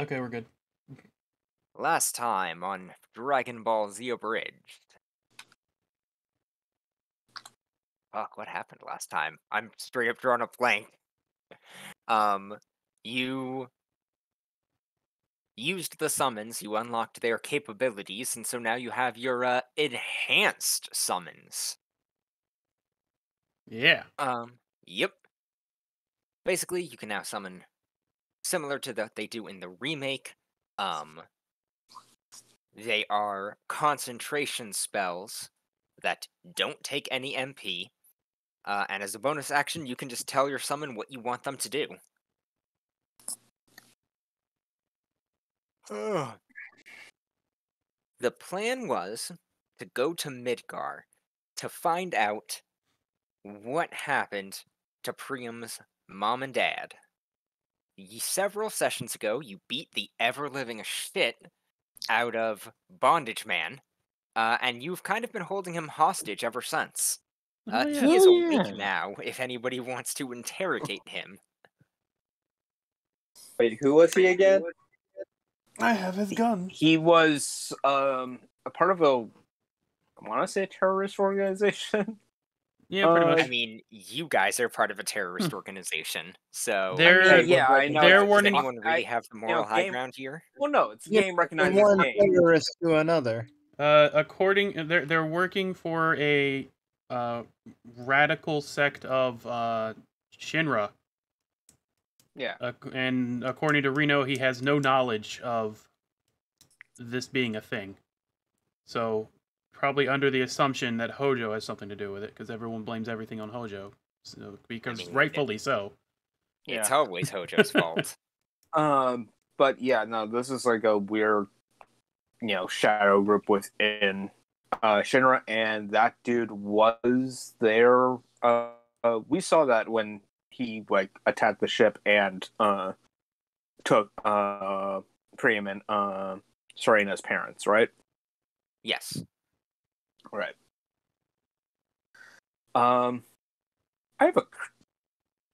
Okay, we're good. Last time on Dragon Ball Z Abridged. Fuck, what happened last time? I'm straight up drawing a blank. You used the summons, you unlocked their capabilities, and so now you have your enhanced summons. Yeah. Yep. Basically, you can now summon similar to what they do in the remake. They are concentration spells that don't take any MP. And as a bonus action, you can just tell your summon what you want them to do. Ugh. The plan was to go to Midgar to find out what happened to Priam's mom and dad. Several sessions ago, you beat the ever-living shit out of Bondage Man, and you've kind of been holding him hostage ever since. Oh, yeah. He is Oh, awake yeah. now if anybody wants to interrogate him. Wait, who was he again? I have his gun. He was a part of I want to say a terrorist organization. Yeah, pretty much. I mean, you guys are part of a terrorist organization, so They're- yeah, I know. they're does warning- anyone really have the moral high ground here? Well, no, it's Yeah, game From recognizes one game. terrorist to another. They're working for a radical sect of Shinra. Yeah. And according to Reno, he has no knowledge of this being a thing. So, probably under the assumption that Hojo has something to do with it, because everyone blames everything on Hojo. So, because mean, rightfully so. It's always Hojo's fault. But yeah, no, this is like a weird, shadow group within Shinra, and that dude was there. We saw that when he attacked the ship and took Priam and Serena's parents, right? Yes. Right. I have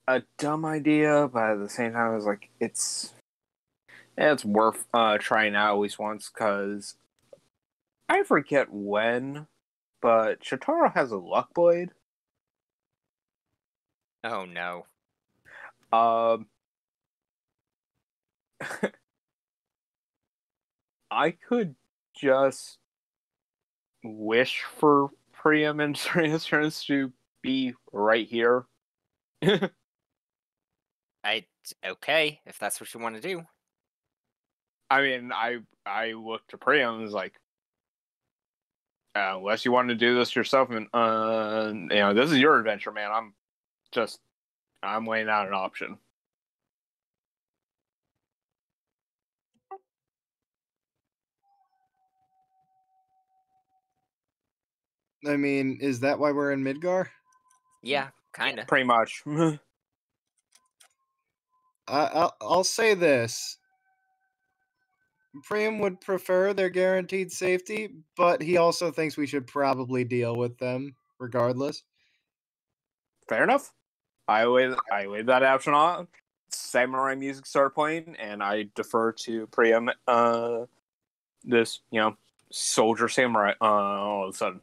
a dumb idea, but at the same time, I was like, it's worth trying out at least once, because I forget when, but Shotaro has a luck blade. Oh no. I could just wish for Priam and Serena's turns to be right here. Okay, if that's what you want to do. I mean, I looked to Priam and was like, unless you want to do this yourself, and this is your adventure, man. I'm laying out an option. I mean, is that why we're in Midgar? Yeah, kinda. Pretty much. I'll say this. Priam would prefer their guaranteed safety, but he also thinks we should probably deal with them regardless. Fair enough. I laid that option on. Samurai music started playing, and I defer to Priam. This soldier samurai. All of a sudden.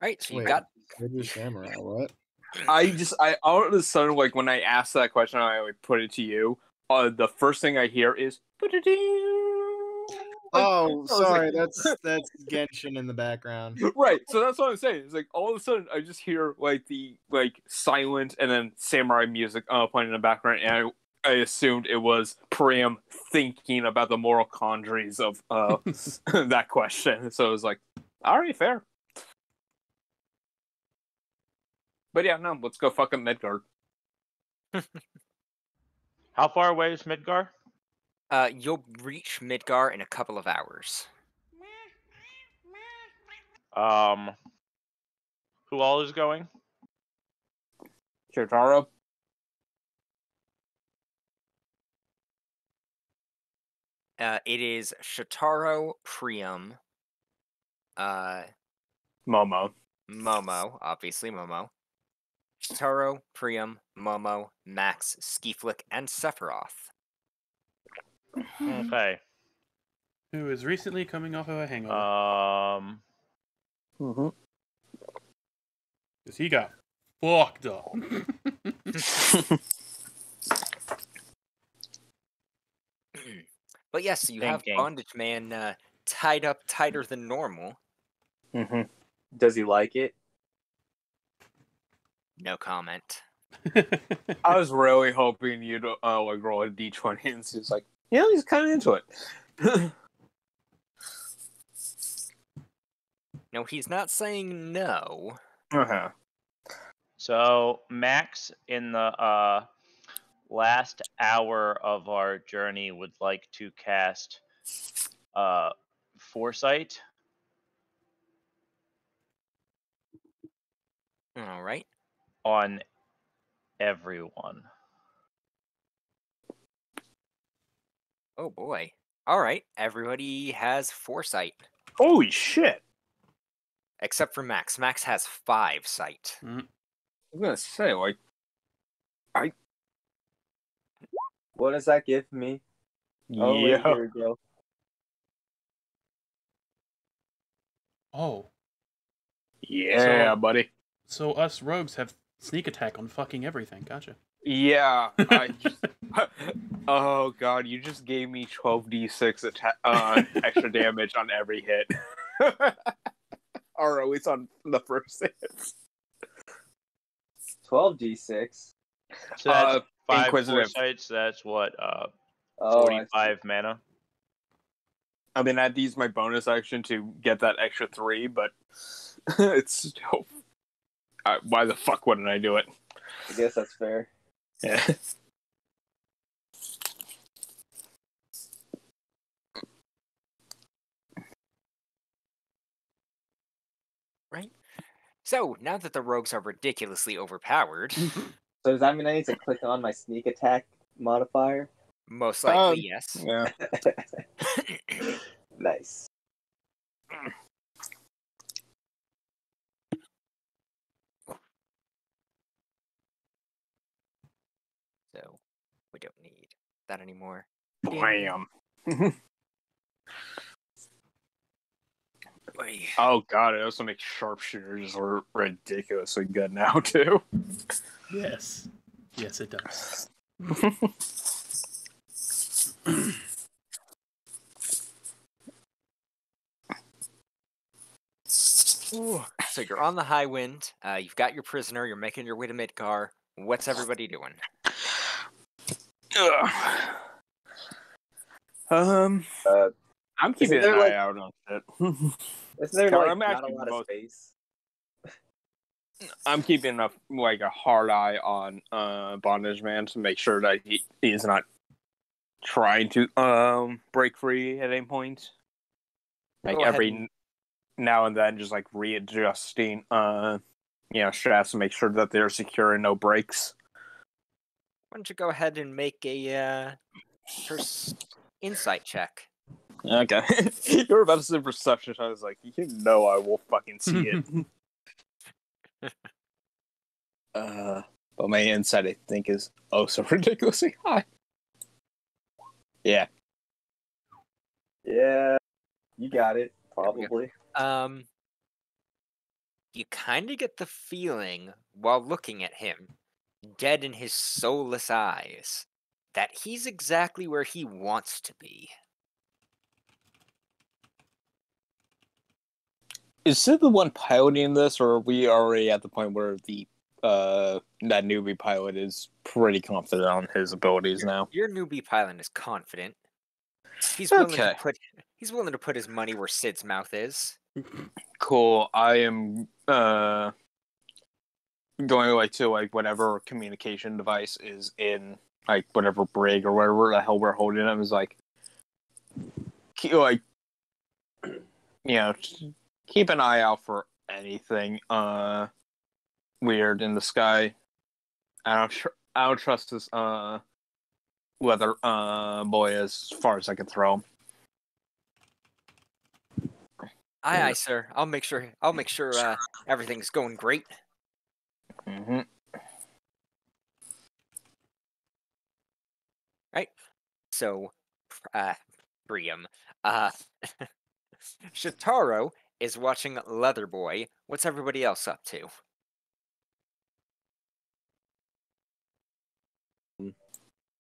Right, so you Wait, got Soldier Samurai, what? I all of a sudden, when I asked that question, I put it to you. The first thing I hear is. Oh, sorry, that's Genshin in the background. Right, so that's what I'm saying. It's like all of a sudden I just hear the silent and then samurai music playing in the background, and I assumed it was Priam thinking about the moral quandaries of that question. So it was like, all right, fair. But yeah, no, let's go fuck up Midgard. How far away is Midgar? you'll reach Midgar in a couple of hours. Who all is going? Shotaro. It is Shotaro, Priam, Momo. Momo, obviously Momo. Shotaro, Priam, Momo, Max, Skeeflick, and Sephiroth. Okay. Who is recently coming off of a hangover. Mm-hmm. Because he got fucked up. But yes, you have Thinking. Bondage Man tied up tighter than normal. Mm-hmm. Does he like it? No comment. I was really hoping you'd like roll a d20 and he's like, yeah, he's kind of into it. No, he's not saying no. Uh-huh. So Max, in the last hour of our journey, would like to cast Foresight. All right. On everyone. Oh boy. All right. Everybody has Foresight. Holy shit. Except for Max. Max has 5 sight. I was gonna say, like, What does that give me? Oh, wait, yeah. here we go. Oh, Yeah, buddy. so us rogues have sneak attack on fucking everything. Gotcha. Yeah, I just... Oh god, you just gave me 12d6 extra damage on every hit. Or at least on the first hit. 12d6. So that's 5 Inquisitive. Foresights. That's what, Oh, 45 mana. I mean, I'd use my bonus action to get that extra 3, but it's still... why the fuck wouldn't I do it? I guess that's fair. Yeah. Right? So, now that the rogues are ridiculously overpowered, So does that mean I need to click on my sneak attack modifier? most likely yes. Yeah. Nice. So, we don't need that anymore. Blam. Boy. Oh god, it also makes sharpshooters are ridiculously good now, too. Yes. Yes, it does. Ooh. So you're on the high wind. You've got your prisoner. You're making your way to Midgar. What's everybody doing? I'm keeping an there, eye like- out on it. Isn't there Sorry, like I'm not a actually lot of both- space? I'm keeping a hard eye on Bondage Man to make sure that he's not trying to break free at any point. Like Go ahead every and- now and then, just like readjusting straps to make sure that they're secure and no breaks. Why don't you go ahead and make a insight check? Okay. You were about to say perception. I was like, you know I will fucking see it. But my insight, I think, is oh so ridiculously high. Yeah. Yeah, you got it. Probably. You kind of get the feeling, while looking at him, dead in his soulless eyes, that he's exactly where he wants to be. Is it the one piloting this, or are we already at the point where the that newbie pilot is pretty confident on his abilities now? Your newbie pilot is confident. He's willing Okay. to put his money where Sid's mouth is. Cool. I am going to whatever communication device is in whatever brig or whatever the hell we're holding him is keep an eye out for anything weird in the sky. I don't trust this weather boy as far as I can throw him. Aye, sir. I'll make sure everything's going great. Mm-hmm. Right? So, Priam, uh, Shitaro is watching Leatherboy. What's everybody else up to?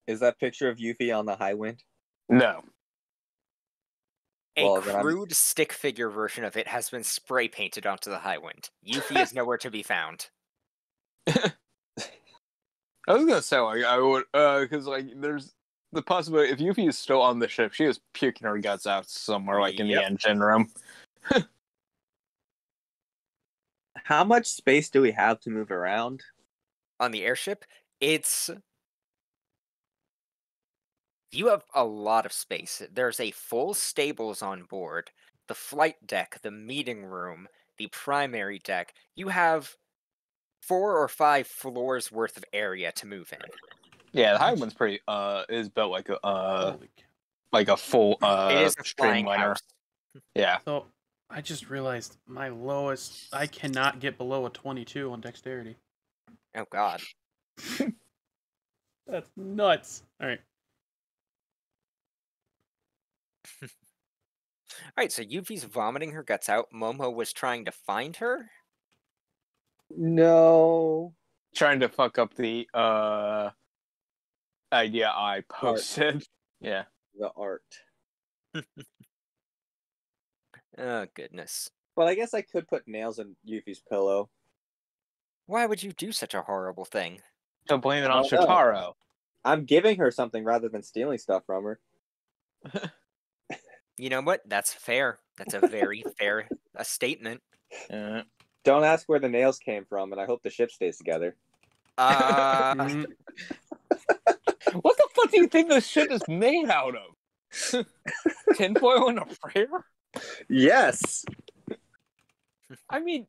Is that picture of Yuffie on the high wind? No. A Well, then I'm- crude stick figure version of it has been spray painted onto the Highwind. Yuffie is nowhere to be found. I was gonna say like I would because like there's the possibility if Yuffie is still on the ship, she is puking her guts out somewhere like in the Yep. engine room. How much space do we have to move around? On the airship, you have a lot of space. There's a full stables on board, the flight deck, the meeting room, the primary deck. You have 4 or 5 floors worth of area to move in. Yeah, the high one's pretty is built like a Holy cow. like a full It is a flying streamliner. house. Yeah. So I just realized my lowest. I cannot get below a 22 on dexterity. Oh god. That's nuts. All right. Alright, so Yuffie's vomiting her guts out. Momo was trying to find her. No. Trying to fuck up the idea I posted. Yeah. The art. Oh goodness. Well, I guess I could put nails in Yuffie's pillow. Why would you do such a horrible thing? So blame it I on don't know. Shitaro. I'm giving her something rather than stealing stuff from her. You know what? That's fair. That's a very fair statement. Yeah. Don't ask where the nails came from, and I hope the ship stays together. Mm, What the fuck do you think this shit is made out of? Tinfoil and a prayer? Yes. I mean,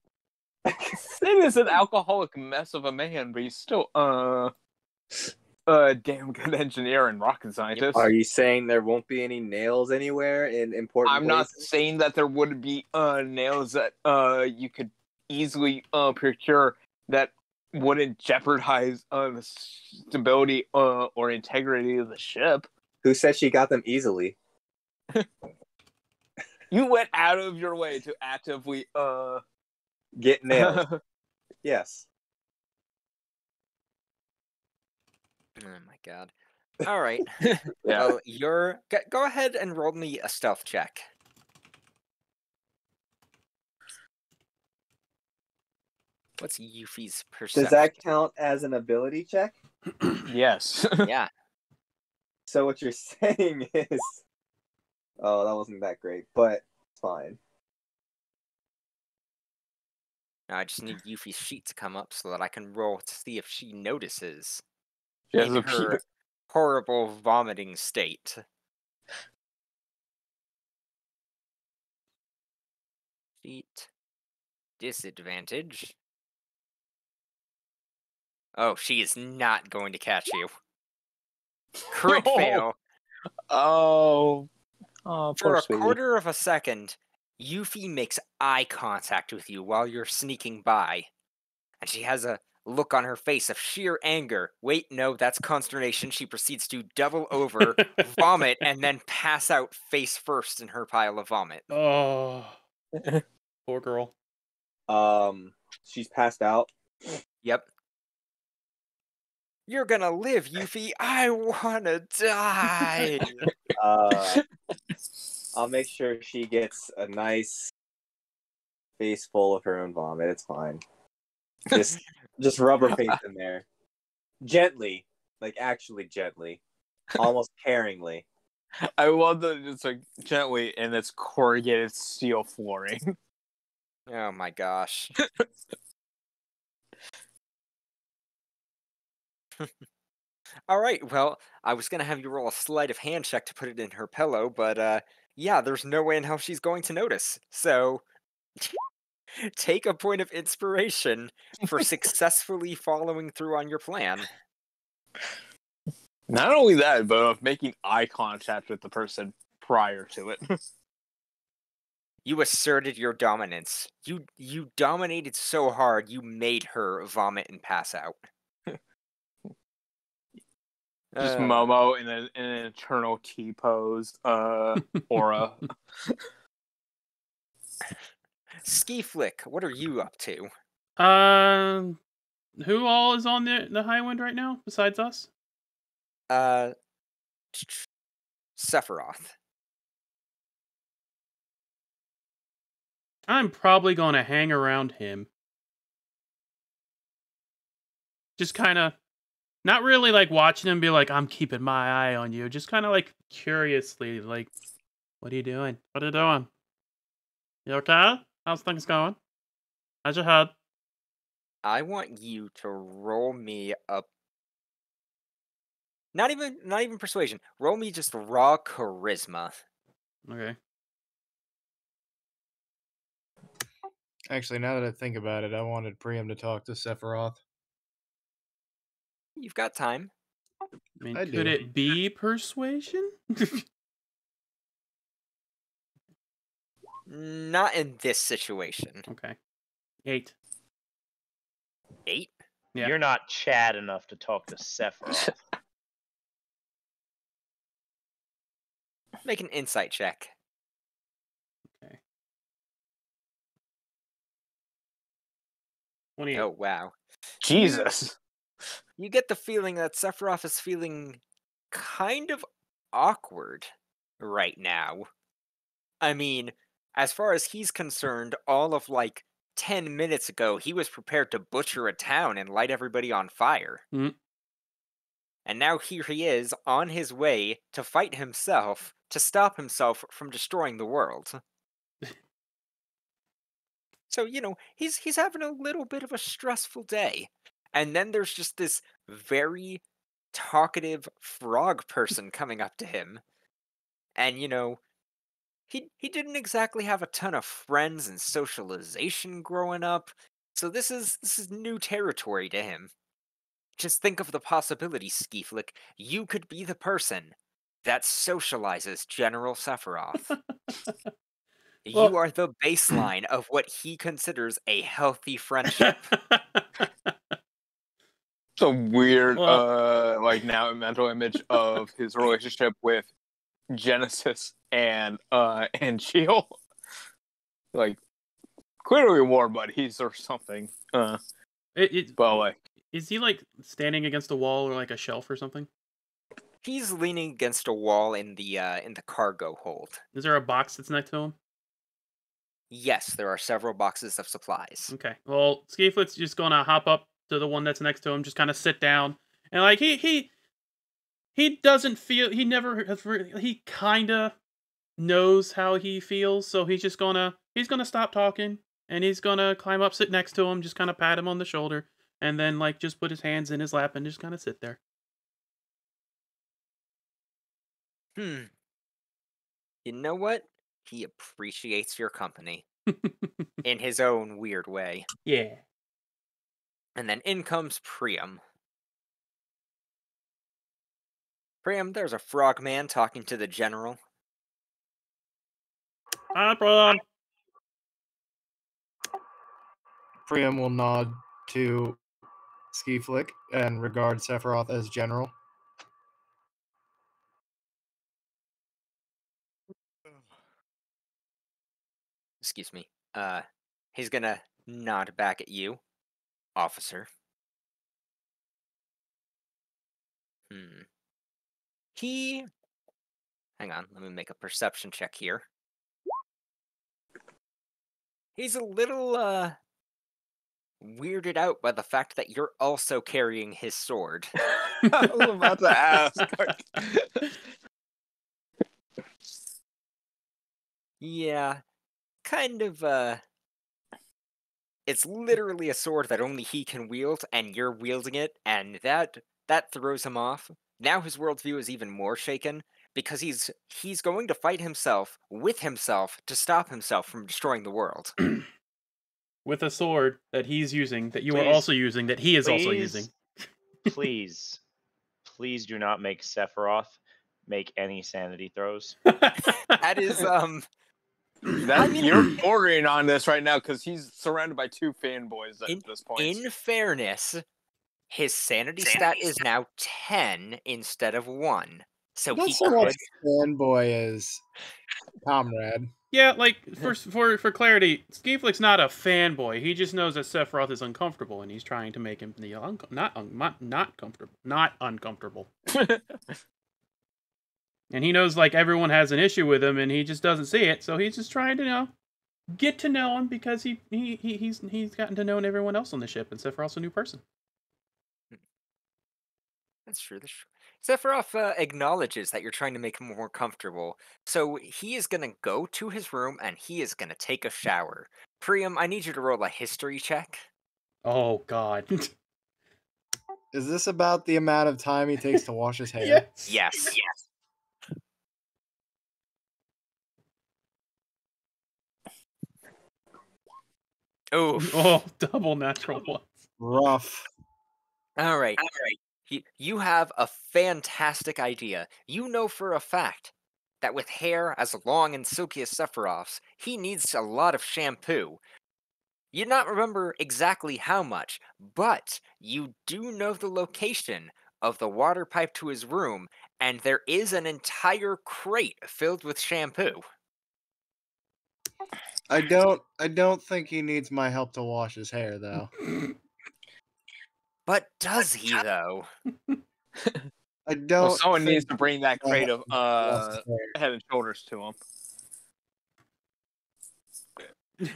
Sid is an alcoholic mess of a man, but he's still a damn good engineer and rocket scientist. Are you saying there won't be any nails anywhere in important I'm not places? saying that there would be nails that you could easily procure that wouldn't jeopardize the stability or integrity of the ship. Who said she got them easily? You went out of your way to actively Get nails. Yes. Oh my god. All right. Yeah. Well, go ahead and roll me a stealth check. What's Yuffie's perception? Does that count as an ability check? Yes. Yeah. So what you're saying is, oh, that wasn't that great, but it's fine. Now I just need Yuffie's sheet to come up so that I can roll to see if she notices She has in a her horrible vomiting state. Sheet disadvantage. Oh, she is not going to catch you. Crit No. fail. Oh, For poor a sweetie. quarter of a second, Yuffie makes eye contact with you while you're sneaking by. And she has a look on her face of sheer anger. Wait, no, that's consternation. She proceeds to double over, vomit, and then pass out face first in her pile of vomit. Oh, poor girl. She's passed out. Yep. You're gonna live, Yuffie. I wanna die. I'll make sure she gets a nice face full of her own vomit. It's fine. Just rub her face in there. Gently. Like actually gently. Almost caringly. I love that it's like gently and it's corrugated steel flooring. Oh my gosh. Alright, well, I was gonna have you roll a sleight of hand check to put it in her pillow, but yeah, there's no way in hell she's going to notice. So take a point of inspiration for successfully following through on your plan. Not only that, but of making eye contact with the person prior to it. You asserted your dominance. You dominated so hard you made her vomit and pass out. Just Momo in an eternal T-posed aura. Ski Flick, what are you up to? Who all is on the high wind right now besides us? Sephiroth. I'm probably going to hang around him. Just kind of, not really like watching him be like, I'm keeping my eye on you. Just kind of like curiously, like, what are you doing? What are you doing? You okay? How's things going? How's your head? I want you to roll me up. Not even persuasion. Roll me just raw charisma. Okay. Actually, now that I think about it, I wanted Priam to talk to Sephiroth. You've got time. I mean, I could do. it be persuasion? Not in this situation. Okay. 8. 8? Yeah. You're not Chad enough to talk to Sephiroth. Make an insight check. Okay. 28. Oh, wow. Jesus. You get the feeling that Sephiroth is feeling kind of awkward right now. I mean, as far as he's concerned, all of like 10 minutes ago, he was prepared to butcher a town and light everybody on fire. Mm. And now here he is on his way to fight himself to stop himself from destroying the world. So, he's having a little bit of a stressful day. And then there's just this very talkative frog person coming up to him. And, he didn't exactly have a ton of friends and socialization growing up. So this is new territory to him. Just think of the possibility, Skeeflick. You could be the person that socializes General Sephiroth. You Well- are the baseline of what he considers a healthy friendship. It's a weird, Well- like now mental image of his relationship with Genesis and Geo. Like clearly war buddies or something. But like, Is he like standing against a wall or like a shelf or something? He's leaning against a wall in the cargo hold. Is there a box that's next to him? Yes, there are several boxes of supplies. Okay. Well, Skeeflick's just gonna hop up to the one that's next to him, just kind of sit down, and like he doesn't feel, he never has really, he kind of knows how he feels, so he's gonna stop talking, and he's gonna climb up, sit next to him, just kind of pat him on the shoulder, and then like just put his hands in his lap and just kind of sit there. You know what? He appreciates your company in his own weird way. Yeah. And then in comes Priam. Priam, there's a frogman talking to the general. Hi, Priam. Priam will nod to Skeeflick and regard Sephiroth as general. Excuse me. He's gonna nod back at you, officer. Hang on, let me make a perception check here. He's a little, weirded out by the fact that you're also carrying his sword. I was about to ask. Yeah, kind of, it's literally a sword that only he can wield, and you're wielding it, and that throws him off. Now his worldview is even more shaken, because he's going to fight himself, with himself, to stop himself from destroying the world. With a sword that he's using, that you are Please. also using, that he is also using. Please do not make Sephiroth make any sanity throws. That is, You're bordering on this right now because he's surrounded by two fanboys at this point. in fairness, His sanity stat is now 10 instead of 1. So Not he so much could. fanboy as comrade. Yeah, like for clarity, Skeeflick's not a fanboy. He just knows that Sephiroth is uncomfortable, and he's trying to make him not comfortable, not uncomfortable. And he knows like everyone has an issue with him, and he just doesn't see it. So he's just trying to get to know him because he's gotten to know everyone else on the ship, and Sephiroth's a new person. That's true. That's true. Sephiroth acknowledges that you're trying to make him more comfortable, so he is going to go to his room and he is going to take a shower. Priam, I need you to roll a history check. Oh God. Is this about the amount of time he takes to wash his hair? Yes. Yes. Oof. Oh, double natural ones. Rough. All right. You have a fantastic idea. You know for a fact that with hair as long and silky as Sephiroth's, he needs a lot of shampoo. You not remember exactly how much, but you do know the location of the water pipe to his room, and there is an entire crate filled with shampoo. I don't think he needs my help to wash his hair though. But does he though? I don't. Well, someone needs think to bring that crate of wash his hair. Head and Shoulders to him.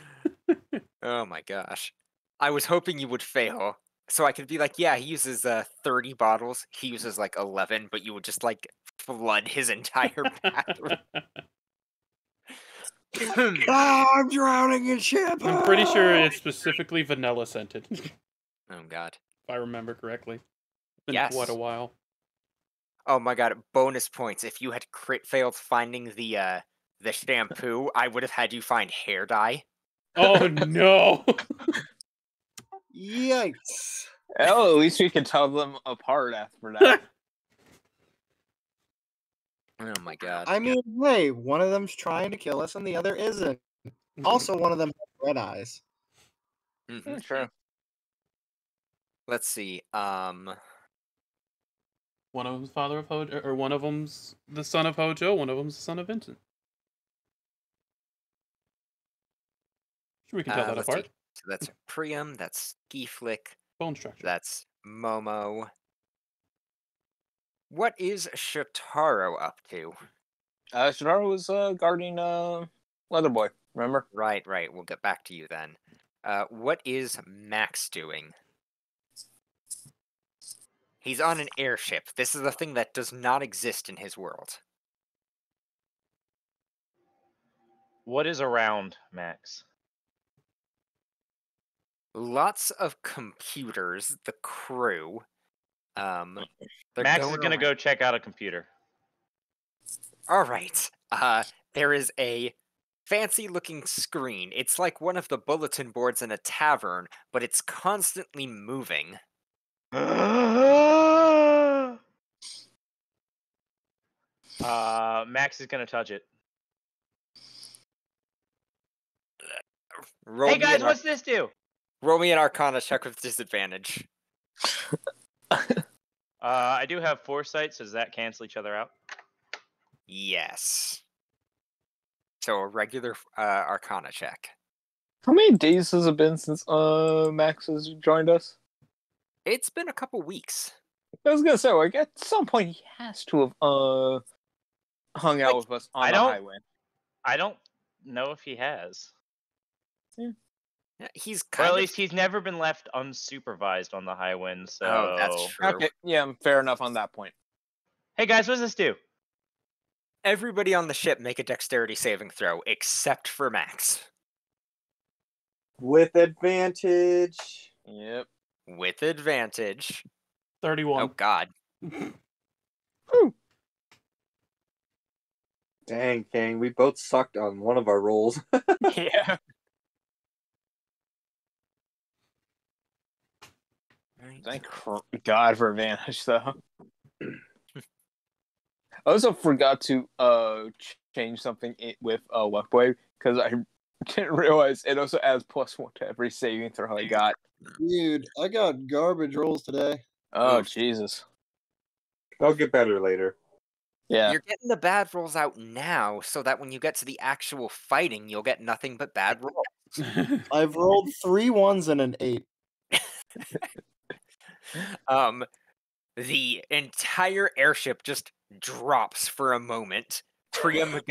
Oh my gosh. I was hoping you would fail. So I could be like, yeah, he uses 30 bottles. He uses like 11, but you would just like flood his entire bathroom. I'm drowning in shampoo. I'm pretty sure it's specifically vanilla scented, if Oh god. I remember correctly. It's been Yes. quite a while. Oh my god, bonus points. If you had crit failed finding the shampoo, I would have had you find hair dye. Oh no! Yikes. Oh, at least we can tell them apart after that. Oh my god. I mean, hey, one of them's trying to kill us and the other isn't. Also, one of them has red eyes. Mhm. True. Let's see. One of them's father of Hojo, or one of them's the son of Hojo. One of them's the son of Vincent. Sure, we can tell that let's apart. see. So that's Priam, that's Skeeflick, Bone structure. that's Momo. What is Shotaro up to? Shinoru was guarding Leather Boy, remember? Right. We'll get back to you then. What is Max doing? He's on an airship. This is a thing that does not exist in his world. What is around Max? Lots of computers, the crew. They're Max is going gonna around. go check out a computer. All right. There is a fancy-looking screen. It's like one of the bulletin boards in a tavern, but it's constantly moving. Max is gonna touch it. Roll Hey me guys, an what's this do? Roll me an Arcana check with disadvantage. I do have foresight, so does that cancel each other out? Yes. So a regular Arcana check. How many days has it been since Max has joined us? It's been a couple weeks. I was gonna say, like, at some point he has to have hung out with us on the highway. I don't know if he has. Yeah, he's Or kind at of... least he's never been left unsupervised on the high wind, so... Oh, that's true. Okay, yeah, fair enough on that point. Hey guys, what does this do? Everybody on the ship make a dexterity saving throw, except for Max. With advantage. Yep. With advantage. 31. Oh, God. Dang, King, we both sucked on one of our rolls. Yeah. Thank God for advantage, though. I also forgot to change something with Luckboy, because I didn't realize it also adds +1 to every saving throw I got. Dude, I got garbage rolls today. Oh, Oof. Jesus. They'll get better later. Yeah. You're getting the bad rolls out now, so that when you get to the actual fighting, you'll get nothing but bad rolls. I've rolled 3 1s and an 8. The entire airship just drops for a moment. Priam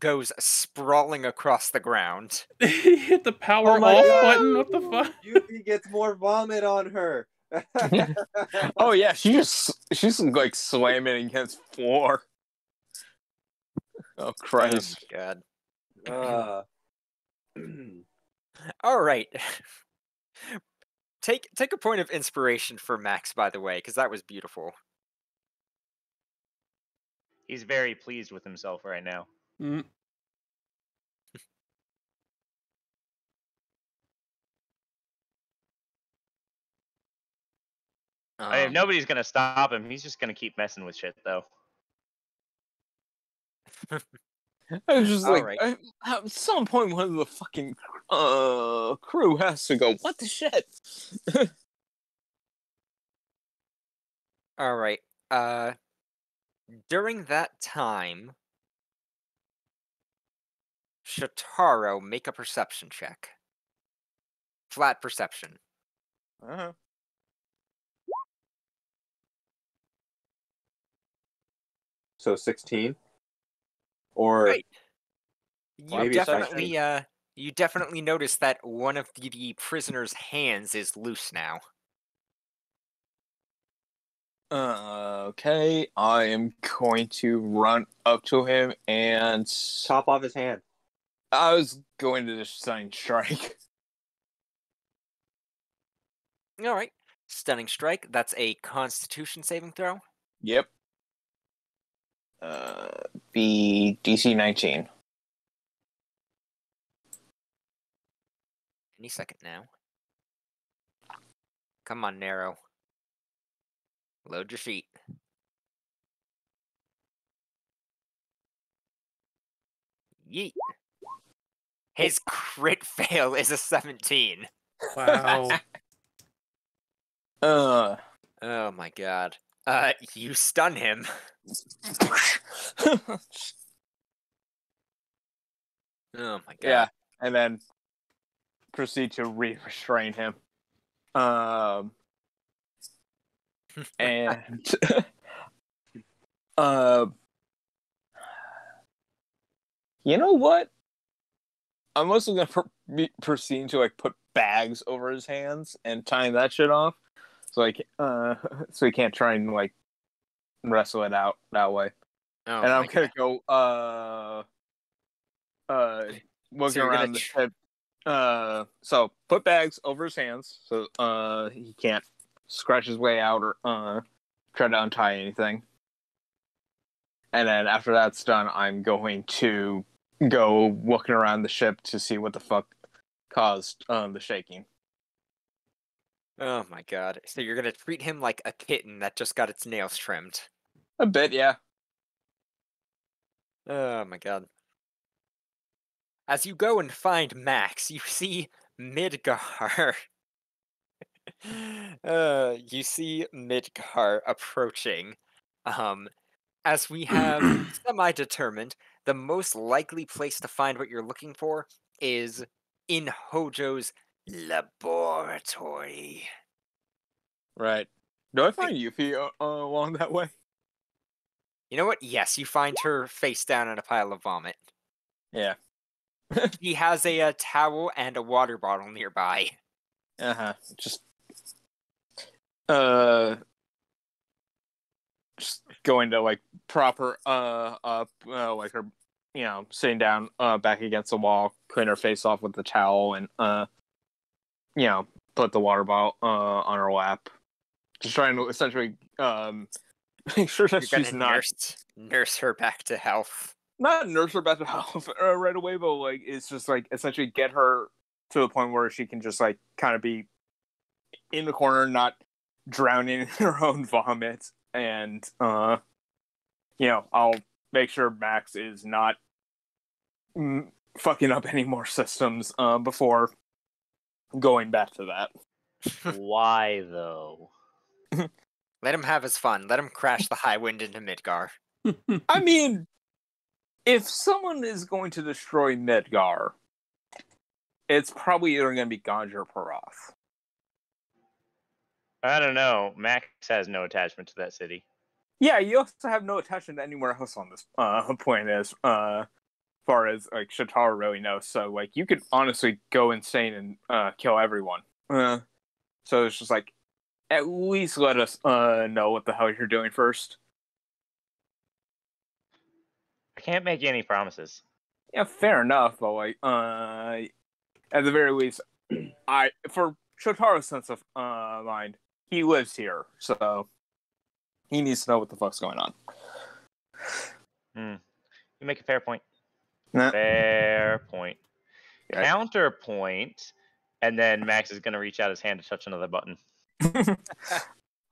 goes sprawling across the ground. He hit the power Oh my off God. button. What the fuck? Yuffie gets more vomit on her. Oh, yeah, she's like slamming against floor. Oh, Christ. Oh my god. Uh, All right. Take a point of inspiration for Max, by the way, because that was beautiful. He's very pleased with himself right now. Mm. I mean, nobody's gonna stop him. He's just gonna keep messing with shit, though. I was just All like, right. at some point, one of the fucking crew has to go, what the shit? All right. During that time, Shataro, make a perception check. Flat perception. Uh-huh. so 16? Or Right. maybe You definitely notice that one of the prisoner's hands is loose now. Okay, I am going to run up to him and chop off his hand. I was going to just Stunning Strike. All right. Stunning strike. That's a Constitution saving throw. Yep. Be DC 19. Any second now. Come on, Narrow. Load your sheet. Yeet. His crit fail is a 17. Wow. Oh my god. You stun him. Oh my god. Yeah, and then proceed to restrain him. And you know what? I'm also gonna be proceeding to like put bags over his hands and tying that shit off, so like so he can't try and like wrestle it out that way. Oh And my I'm gonna god. go looking you're gonna around the ship. So put bags over his hands so he can't scratch his way out or try to untie anything. And then after that's done, I'm going to go looking around the ship to see what the fuck caused the shaking. Oh my god. So you're gonna treat him like a kitten that just got its nails trimmed. A bit, yeah. Oh my god. As you go and find Max, you see Midgar. You see Midgar approaching. As we have semi-determined, the most likely place to find what you're looking for is in Hojo's laboratory. Right. Do I find Yuffie along that way? You know what? Yes, you find her face down in a pile of vomit. Yeah. He has a towel and a water bottle nearby. Just going to like proper up like her, you know, sitting down back against the wall, clean her face off with the towel, and you know, put the water bottle on her lap, just trying to essentially make sure that You're she's gonna not nurse her back to health. not nurse her back to health right away, but like it's just like essentially get her to the point where she can just like kind of be in the corner, not drowning in her own vomit, and you know, I'll make sure Max is not fucking up any more systems before going back to that. Why though? Let him have his fun. Let him crash the high wind into Midgar. I mean, if someone is going to destroy Midgar, it's probably either going to be Ganj or Parath. I don't know. Max has no attachment to that city. Yeah, you also have no attachment to anywhere else on this point as far as like Shatara really knows. So like you could honestly go insane and kill everyone. So it's just like at least let us know what the hell you're doing first. I can't make any promises. Yeah, fair enough, but like at the very least, for Shotaro's sense of mind, he lives here, so he needs to know what the fuck's going on. You make a fair point. Nah. Fair point. Yeah. Counterpoint, and then Max is gonna reach out his hand to touch another button.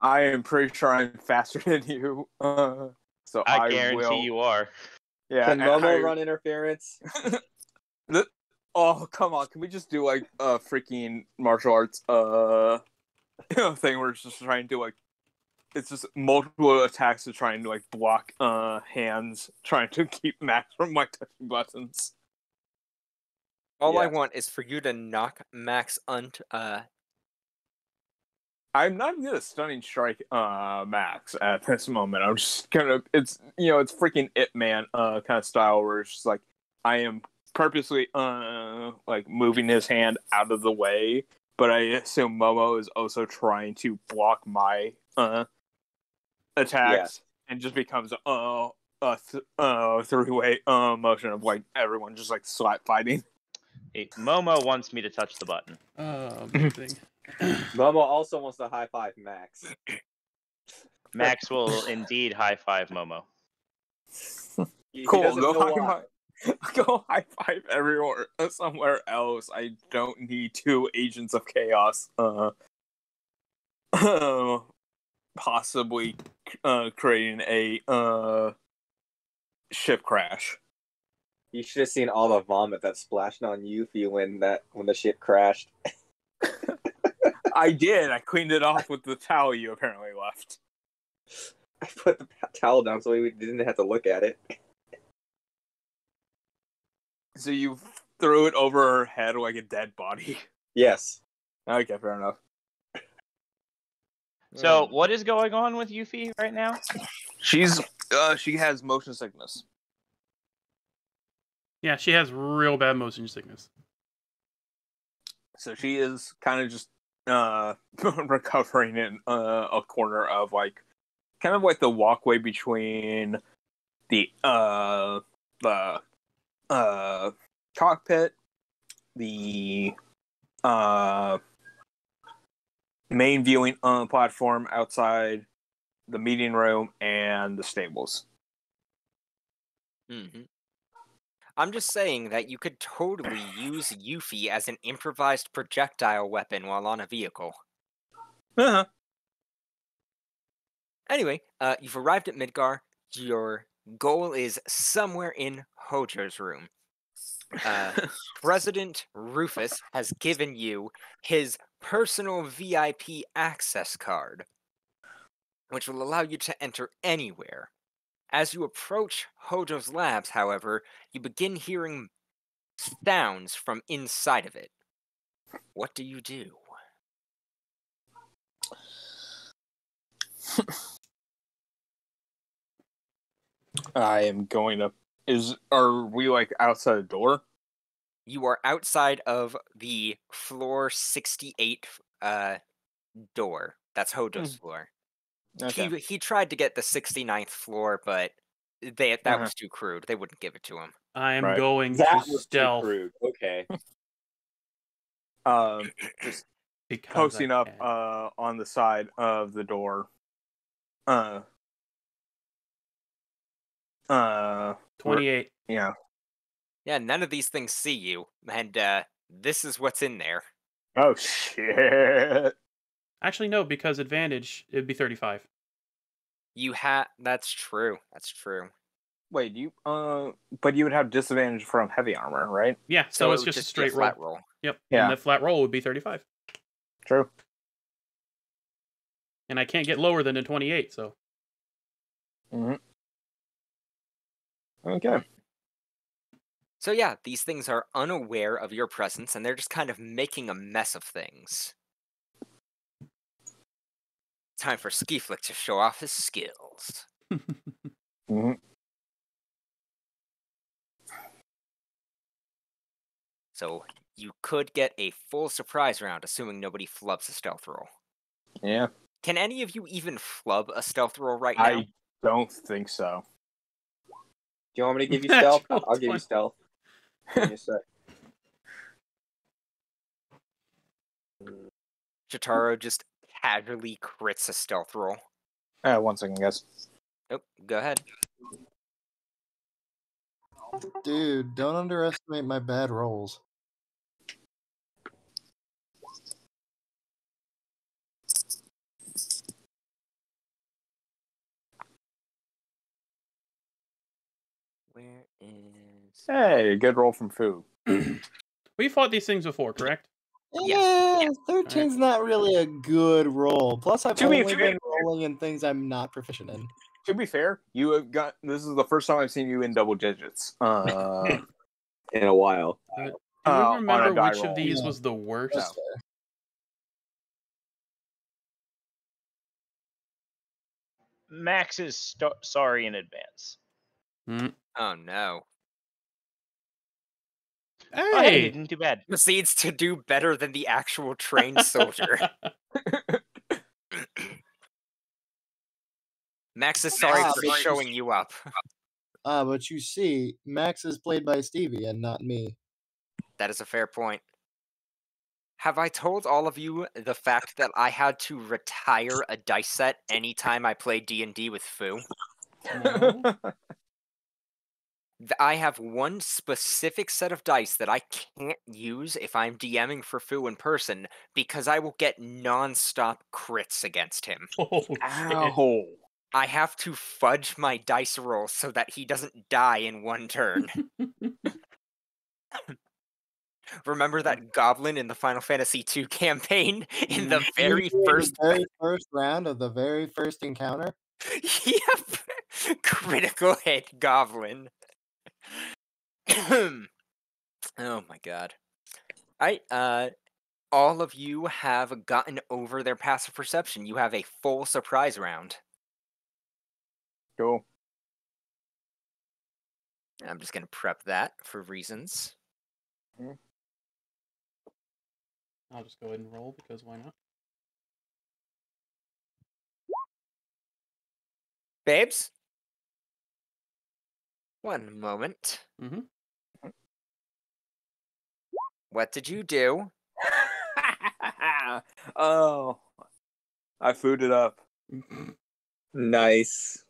I am pretty sure I'm faster than you, so I guarantee will. you are. Yeah, Can Momo run interference? Oh, come on! Can we just do like a freaking martial arts thing where it's just trying to do like it's just multiple attacks to trying to like block hands, trying to keep Max from my touching buttons. All I Yeah. want is for you to knock Max I'm not even gonna stunning strike Max at this moment. I'm just gonna it's freaking Ip Man kind of style where it's just like I am purposely like moving his hand out of the way, but I assume Momo is also trying to block my attacks and just becomes a three-way motion of like everyone just like slap fighting. Hey, Momo wants me to touch the button. Oh, amazing. Momo also wants to high five Max. Max will indeed high five Momo. He Cool, doesn't go know high why. five. Go high five everywhere somewhere else. I don't need two agents of chaos. Possibly creating a ship crash. You should have seen all the vomit that splashed on Yuffie when the ship crashed. I did. I cleaned it off with the towel you apparently left. I put the towel down so we didn't have to look at it. So you threw it over her head like a dead body. Yes. Okay, fair enough. So, what is going on with Yuffie right now? She has motion sickness. Yeah, she has real bad motion sickness. So she is kind of just recovering in a corner of like kind of like the walkway between the cockpit, the main viewing platform outside the meeting room, and the stables. Mm-hmm. I'm just saying that you could totally use Yuffie as an improvised projectile weapon while on a vehicle. Uh-huh. Anyway, you've arrived at Midgar. Your goal is somewhere in Hojo's room. President Rufus has given you his personal VIP access card, which will allow you to enter anywhere. As you approach Hojo's labs, however, you begin hearing sounds from inside of it. What do you do? I am going to. Are we like outside the door? You are outside of the floor 68 door. That's Hojo's floor. Okay. He tried to get the 69th floor, but that Uh-huh. was too crude. They wouldn't give it to him. I am Right. going That to was stealth. too crude. Okay. Just Because posting I up can. on the side of the door. 28. Yeah. Yeah, none of these things see you, and this is what's in there. Oh shit. Actually, no, because advantage, it'd be 35. That's true. That's true. Wait, but you would have disadvantage from heavy armor, right? Yeah, So it's it would just a just be a straight flat roll. roll. Yep. Yeah. And the flat roll would be 35. True. And I can't get lower than a 28, so. Okay. So yeah, these things are unaware of your presence, and they're just kind of making a mess of things. Time for Ski-Flick to show off his skills. So you could get a full surprise round, assuming nobody flubs a stealth roll. Yeah. Can any of you even flub a stealth roll right now? I don't think so. Do you want me to give you stealth? Natural I'll give you 20. stealth. Give me a sec. Chitaro just casually crits a stealth roll. 1 second, guys. Oh, go ahead. Dude, don't underestimate my bad rolls. Where is... Hey, good roll from Fu. We fought these things before, correct? Yes. Yeah, 13's not really a good roll. Plus, I've To be only fair- been rolling in things I'm not proficient in. To be fair, you have got. This is the first time I've seen you in double digits. In a while. Do we on a remember die which roll. of these Yeah. was the worst? That's fair. Max is sorry in advance. Oh no. Oh, hey, he Hey! didn't do bad. Proceeds to do better than the actual trained soldier. Max is sorry for showing you up. But you see, Max is played by Stevie and not me. That is a fair point. Have I told all of you the fact that I had to retire a dice set anytime I played D&D with Fu? No. I have one specific set of dice that I can't use if I'm DMing for Fu in person because I will get non-stop crits against him. Oh, shit. Ow. I have to fudge my dice roll so that he doesn't die in one turn. Remember that goblin in the Final Fantasy II campaign in the very first... very first round of the very first encounter? Yep. Critical hit goblin. Oh my god. Alright, all of you have gotten over their passive perception. You have a full surprise round. Cool. I'm just gonna prep that for reasons. I'll just go ahead and roll because why not? Babes? One moment. What did you do? Oh, I food it up. Nice.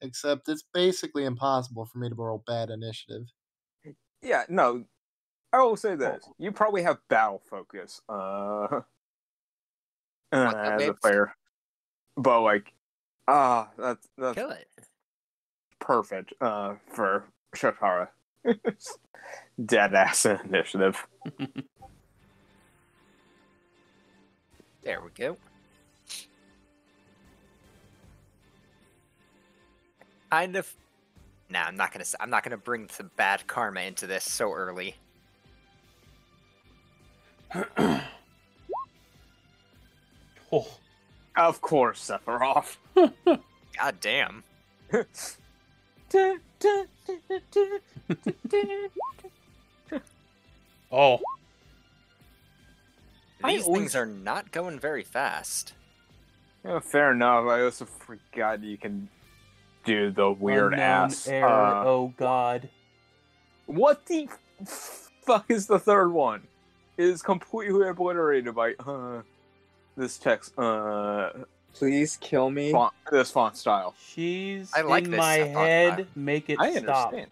Except it's basically impossible for me to roll bad initiative. Yeah, no. I will say this: you probably have battle focus, as a babes? player. But like, that's Kill it. perfect. For Shotara. Dead ass initiative. There we go. Kind of. Nah, I'm not gonna bring some bad karma into this so early. Oh. Of course, Sephiroth. God damn. Oh. These things are not going very fast. Yeah, fair enough. I also forgot you can do the weird ass. oh god. What the fuck is the third one? It is completely obliterated by this text. Please kill me. This font style. She's I like in this my font head. style. Make it I stop. understand.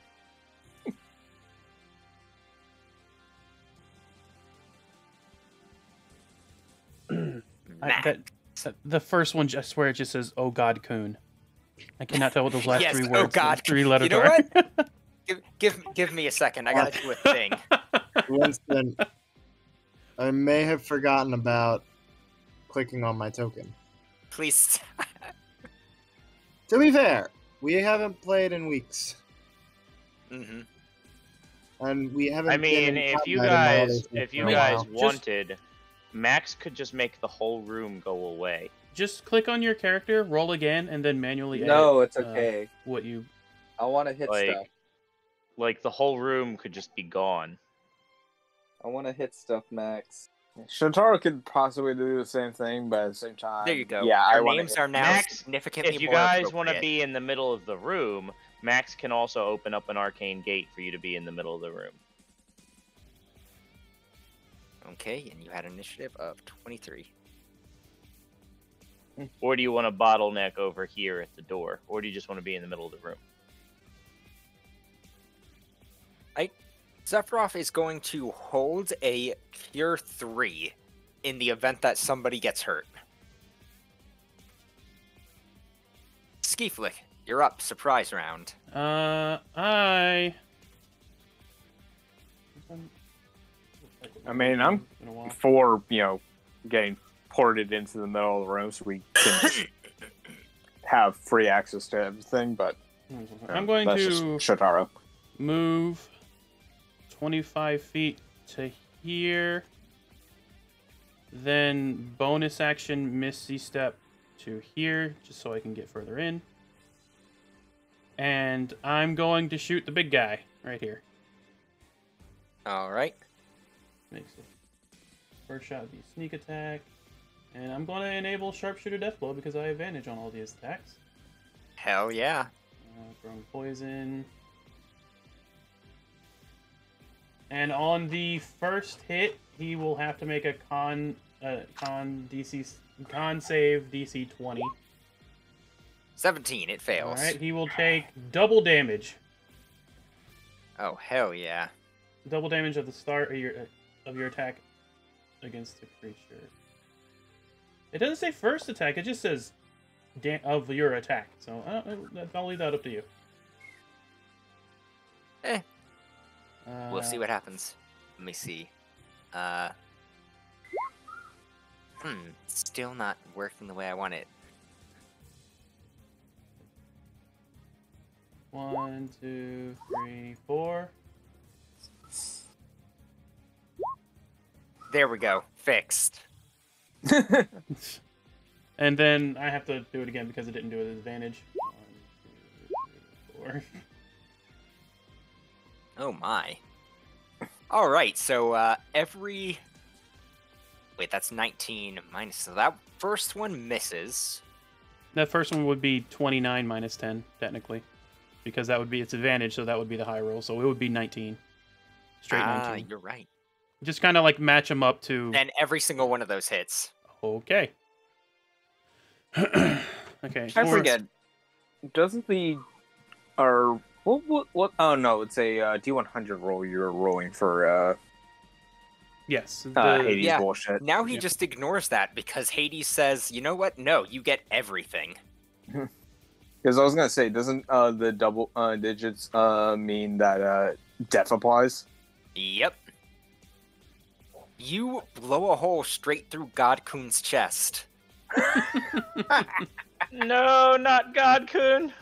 The first one, I swear, it just says "Oh God, Coon." I cannot tell what those last Yes, three "Oh words, God, three letters You know are. what? Give me a second. I gotta do a thing. Winston, I may have forgotten about clicking on my token. Please. To be fair, we haven't played in weeks, hmm and we haven't. I been mean, in if you combat in my other guys, stuff if for you a guys while. wanted, Max could just make the whole room go away. Just click on your character, roll again, and then manually No, edit it's okay. what you. I want to hit stuff. Like the whole room could just be gone. I want to hit stuff, Max. Shotaro could possibly do the same thing, but at the same time, There you go. Yeah, I Our want names to. are now Max, significantly If you more guys want to appropriate. be in the middle of the room, Max can also open up an arcane gate for you to be in the middle of the room. Okay, and you had an initiative of 23. Or do you want to bottleneck over here at the door? Or do you just want to be in the middle of the room? Sephiroth is going to hold a Cure 3 in the event that somebody gets hurt. Skeeflick, you're up. Surprise round. I mean, I'm Been a while. for getting ported into the middle of the room so we can have free access to everything. But I'm going that's to just Shotaro. move 25 feet to here. Then bonus action Misty Step to here, just so I can get further in. And I'm going to shoot the big guy right here. All right. Makes it. First shot would be sneak attack. And I'm going to enable sharpshooter death blow because I have advantage on all these attacks. Hell yeah. Throwing poison. And on the first hit, he will have to make a con save DC 20. 17, it fails. All right, he will take double damage. Oh, hell yeah. Double damage at the start of your attack against the creature. It doesn't say first attack; it just says of your attack. So I'll leave that up to you. We'll see what happens. Let me see. Still not working the way I want it. 1, 2, 3, 4. There we go. Fixed. And then I have to do it again because it didn't do it at advantage. 1, 2, 3, 4. Oh my. Alright, so every... Wait, that's 19 minus... So that first one misses. That first one would be 29 minus 10, technically. Because that would be its advantage, so that would be the high roll. So it would be 19. Straight 19. You're right. Just kind of like match them up to... And every single one of those hits. Okay. Okay. I forget. Doesn't the... Or... What? Oh, no, it's a D100 roll you're rolling for, Yes. Hades Yeah. bullshit. Now he just ignores that because Hades says, you know what? No, you get everything. Because I was gonna say, doesn't the double digits mean that death applies? Yep. You blow a hole straight through God-kun's chest. No, not God-kun.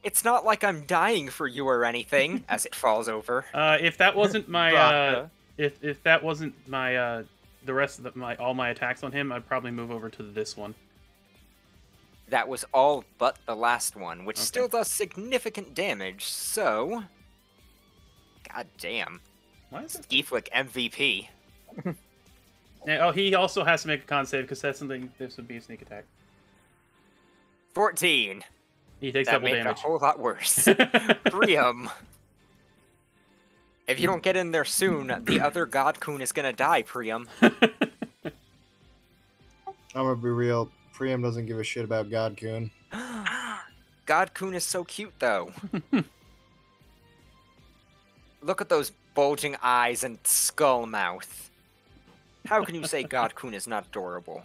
It's not like I'm dying for you or anything, as it falls over. If that wasn't my Raka. if that wasn't my the rest of all my attacks on him, I'd probably move over to this one. That was all but the last one, which Okay. still does significant damage, so... God damn. Why is it? Skeeflick MVP. Oh, he also has to make a con save because that's something. This would be a sneak attack. 14. He takes That double made damage. it a whole lot worse. Priam. If you don't get in there soon, the other God-kun is gonna die, Priam. I'm gonna be real. Priam doesn't give a shit about God-kun. God-kun is so cute, though. Look at those bulging eyes and skull mouth. How can you say God-kun is not adorable?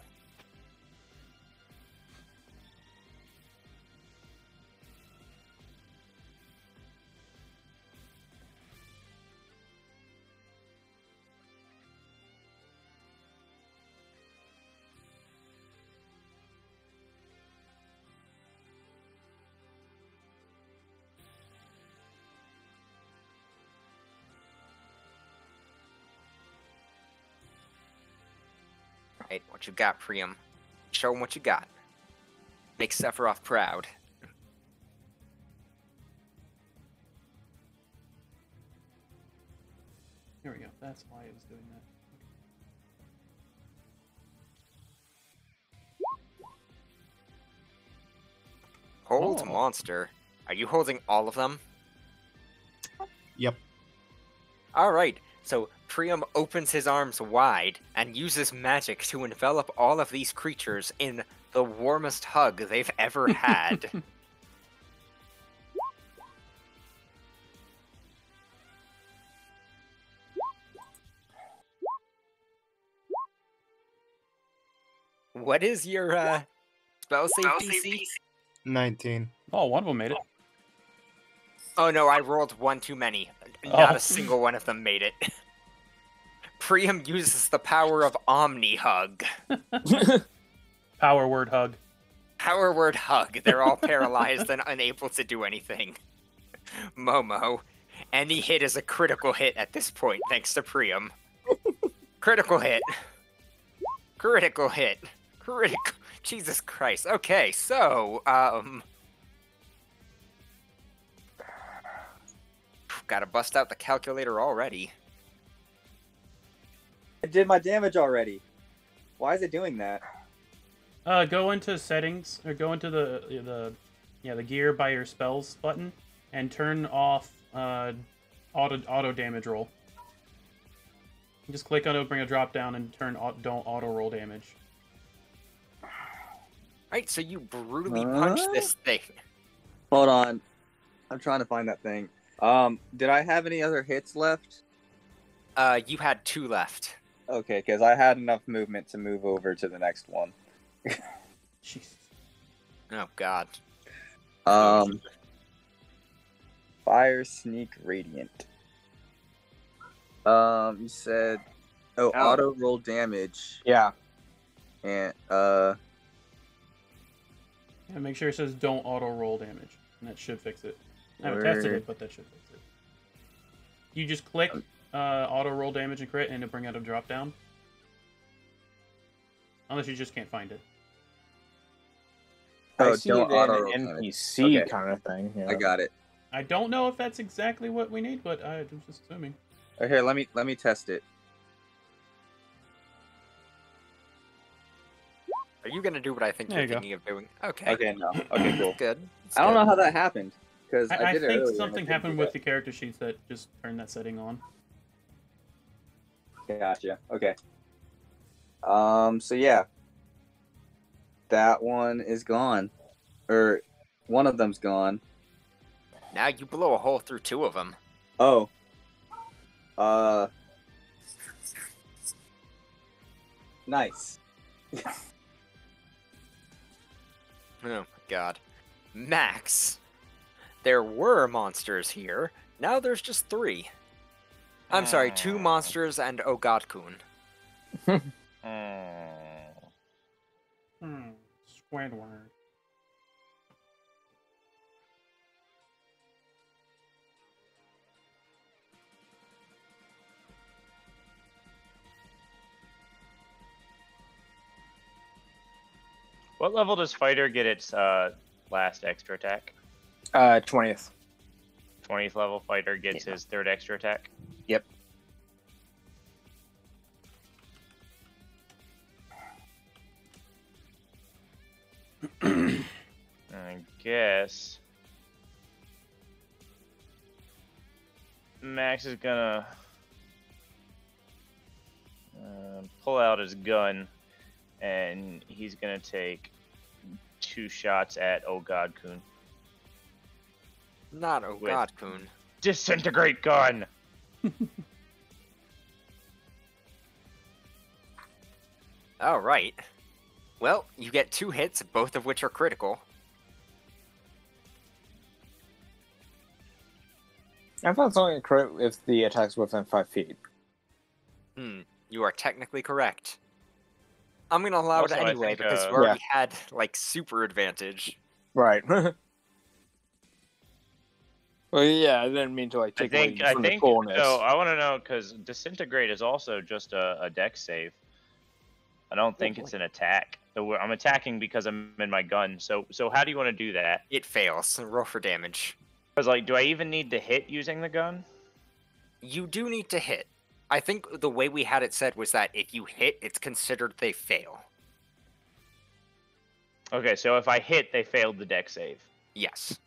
Right, what you got, Priam? Show him what you got. Make Sephiroth proud. Here we go. That's why it was doing that. Hold Oh. monster. Are you holding all of them? Yep. Alright, so Priam opens his arms wide and uses magic to envelop all of these creatures in the warmest hug they've ever had. What is your spell save DC? 19. Oh, one of them made it. Oh no, I rolled one too many. Not Oh. a single one of them made it. Priam uses the power of Omni Hug. Power word hug. Power word hug. They're all paralyzed and unable to do anything. Momo. Any hit is a critical hit at this point, thanks to Priam. Critical hit. Critical hit. Critical. Jesus Christ. Okay, so, gotta bust out the calculator already. I did my damage already. Why is it doing that? Go into settings or go into the gear by your spells button and turn off auto damage roll. Just click on it, bring a drop down, and turn don't auto roll damage. Right, so you brutally punch this thing. Hold on. I'm trying to find that thing. Did I have any other hits left? You had 2 left. Okay, because I had enough movement to move over to the next one. Jeez. Oh god. Fire, sneak, radiant. You said, auto roll damage, Yeah. and Yeah, make sure it says don't auto roll damage, and that should fix it. I haven't tested it, but that should fix it. You just click auto roll damage and crit, and it'll bring out a drop down. Unless you just can't find it. I see it don't in auto an roll damage. NPC Okay. kind of thing. Yeah. I got it. I don't know if that's exactly what we need, but I'm just assuming. Oh, here, let me test it. Are you gonna do what I think There you're you go. thinking of doing? Okay. Okay, no. Okay, cool. Good. It's I don't good. know how that happened because I I did it think earlier. and it something didn't happened do with that. the character sheets that just turned that setting on. Gotcha. Okay. So yeah, that one is gone, or one of them's gone. Now you blow a hole through 2 of them. Oh. Nice. Oh my god. Max. There were monsters here. Now there's just 3. I'm sorry, 2 monsters and Ogodkun. Squidward. What level does fighter get its last extra attack? 20th. 20th level fighter gets his 3rd extra attack. Yep. I guess Max is gonna pull out his gun, and he's gonna take 2 shots at Oh God Kun. Not Ogodkun. Disintegrate gun. All right. Well, you get 2 hits, both of which are critical. I thought it's only a crit if the attack's within 5 feet. You are technically correct. I'm gonna allow Also, it I anyway think, because you already had like super advantage. Right. Well, yeah, I didn't mean to like take away from the coolness. so. I want to know because disintegrate is also just a dex save. I don't think it's an attack. So I'm attacking because I'm in my gun. So how do you want to do that? It fails. Roll for damage. Because like, do I even need to hit using the gun? You do need to hit. I think the way we had it said was that if you hit, it's considered they fail. Okay, so if I hit, they failed the dex save. Yes.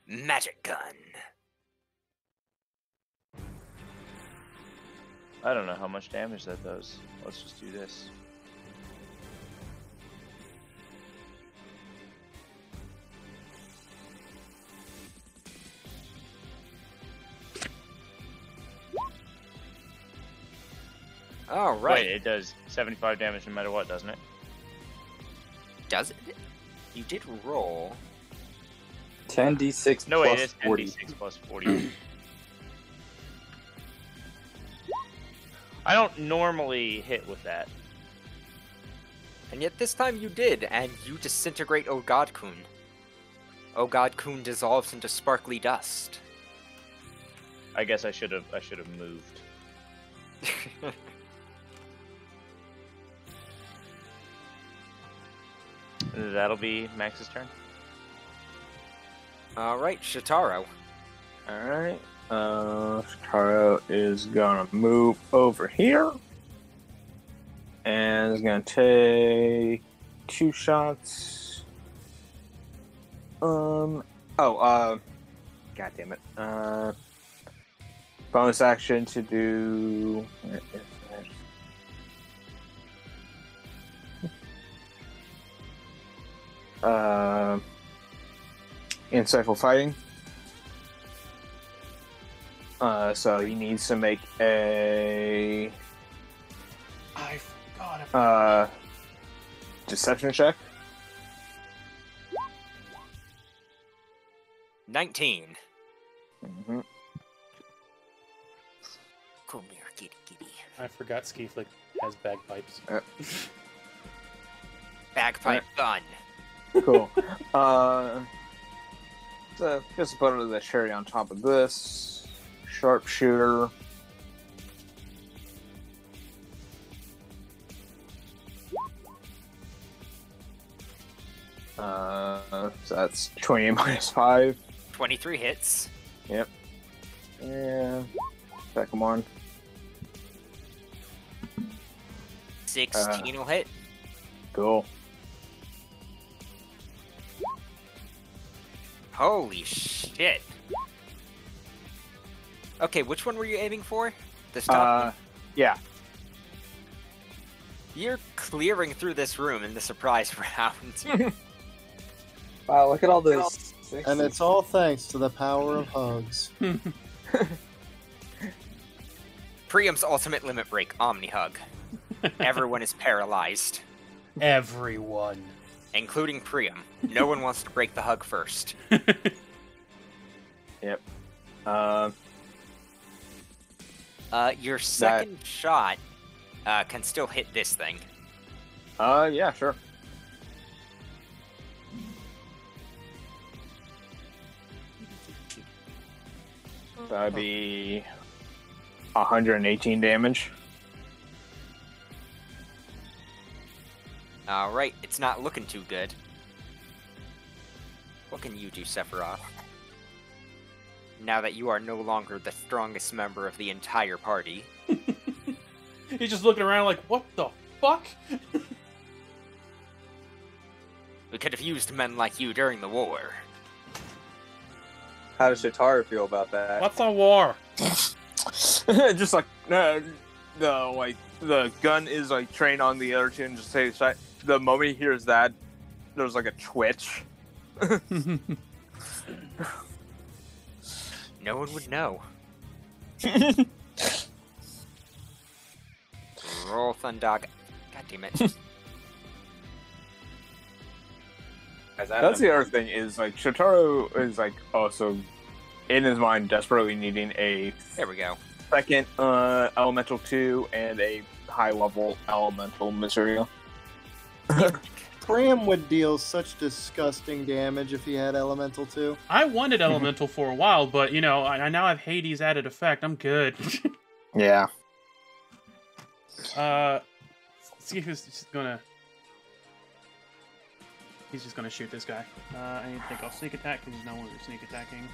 Magic gun. I don't know how much damage that does. Let's just do this. All right. Wait, it does 75 damage no matter what, doesn't it? Does it? You did roll. 10d6 No, plus it is 40. 10d6 plus 40. I don't normally hit with that. And yet this time you did, and you disintegrate Ogodkun. Ogodkun dissolves into sparkly dust. I guess I should have moved. That'll be Max's turn. All right, Shitaro. Alright. Shitaro is gonna move over here. And is gonna take 2 shots. God damn it. Bonus action to do. Where is that? Insightful fighting. So he needs to make a I forgot. deception check. 19. Mm-hmm. Come here, kitty kitty. I forgot Skeeflick has bagpipes. Bagpipe gun. Cool. So just put the cherry on top of this. Sharpshooter. So that's 28 minus 5. 23 hits. Yep. Yeah. Second one. 16 will hit. Cool. Holy shit. Okay, which one were you aiming for? The top one? Yeah. You're clearing through this room in the surprise round. Wow, look at all those. And it's all thanks to the power of hugs. Priam's ultimate limit break, Omni Hug. Everyone is paralyzed, Everyone. including Priam. No one wants to break the hug first. Yep. Your second shot can still hit this thing. Yeah, sure. That'd be 118 damage. Alright, it's not looking too good. What can you do, Sephiroth? Now that you are no longer the strongest member of the entire party. He's just looking around like, what the fuck? We could have used men like you during the war. How does Shitara feel about that? What's a war? Just like the gun is like trained on the other two, and just say the moment he hears that, there's like a twitch. No one would know. Roll Thundog. God damn it. That's the other thing is like Shotaro is like also in his mind desperately needing a There we go. second elemental 2 and a high level elemental material. Priam would deal such disgusting damage if he had Elemental 2. I wanted Elemental for a while, but, you know, I now have Hades added effect. I'm good. Yeah. See who's just gonna... He's just gonna shoot this guy. I think I'll sneak attack, because he's no longer sneak attacking.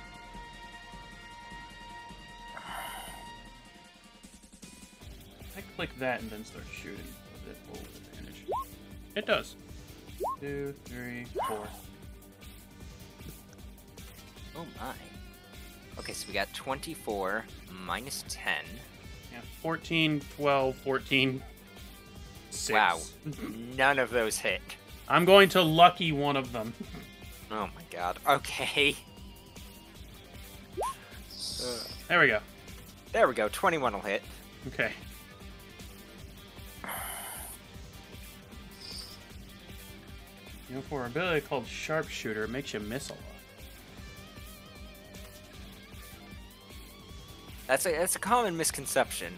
I click that and then start shooting. It will advantage. It does. 2, 3, 4. Oh my. Okay, so we got 24 minus 10. Yeah, 14, 12, 14, 6. Wow. None of those hit. I'm going to lucky one of them. Oh my god. Okay. There we go. There we go. 21 will hit. Okay. You know, for an ability called Sharpshooter, it makes you miss a lot. That's a common misconception.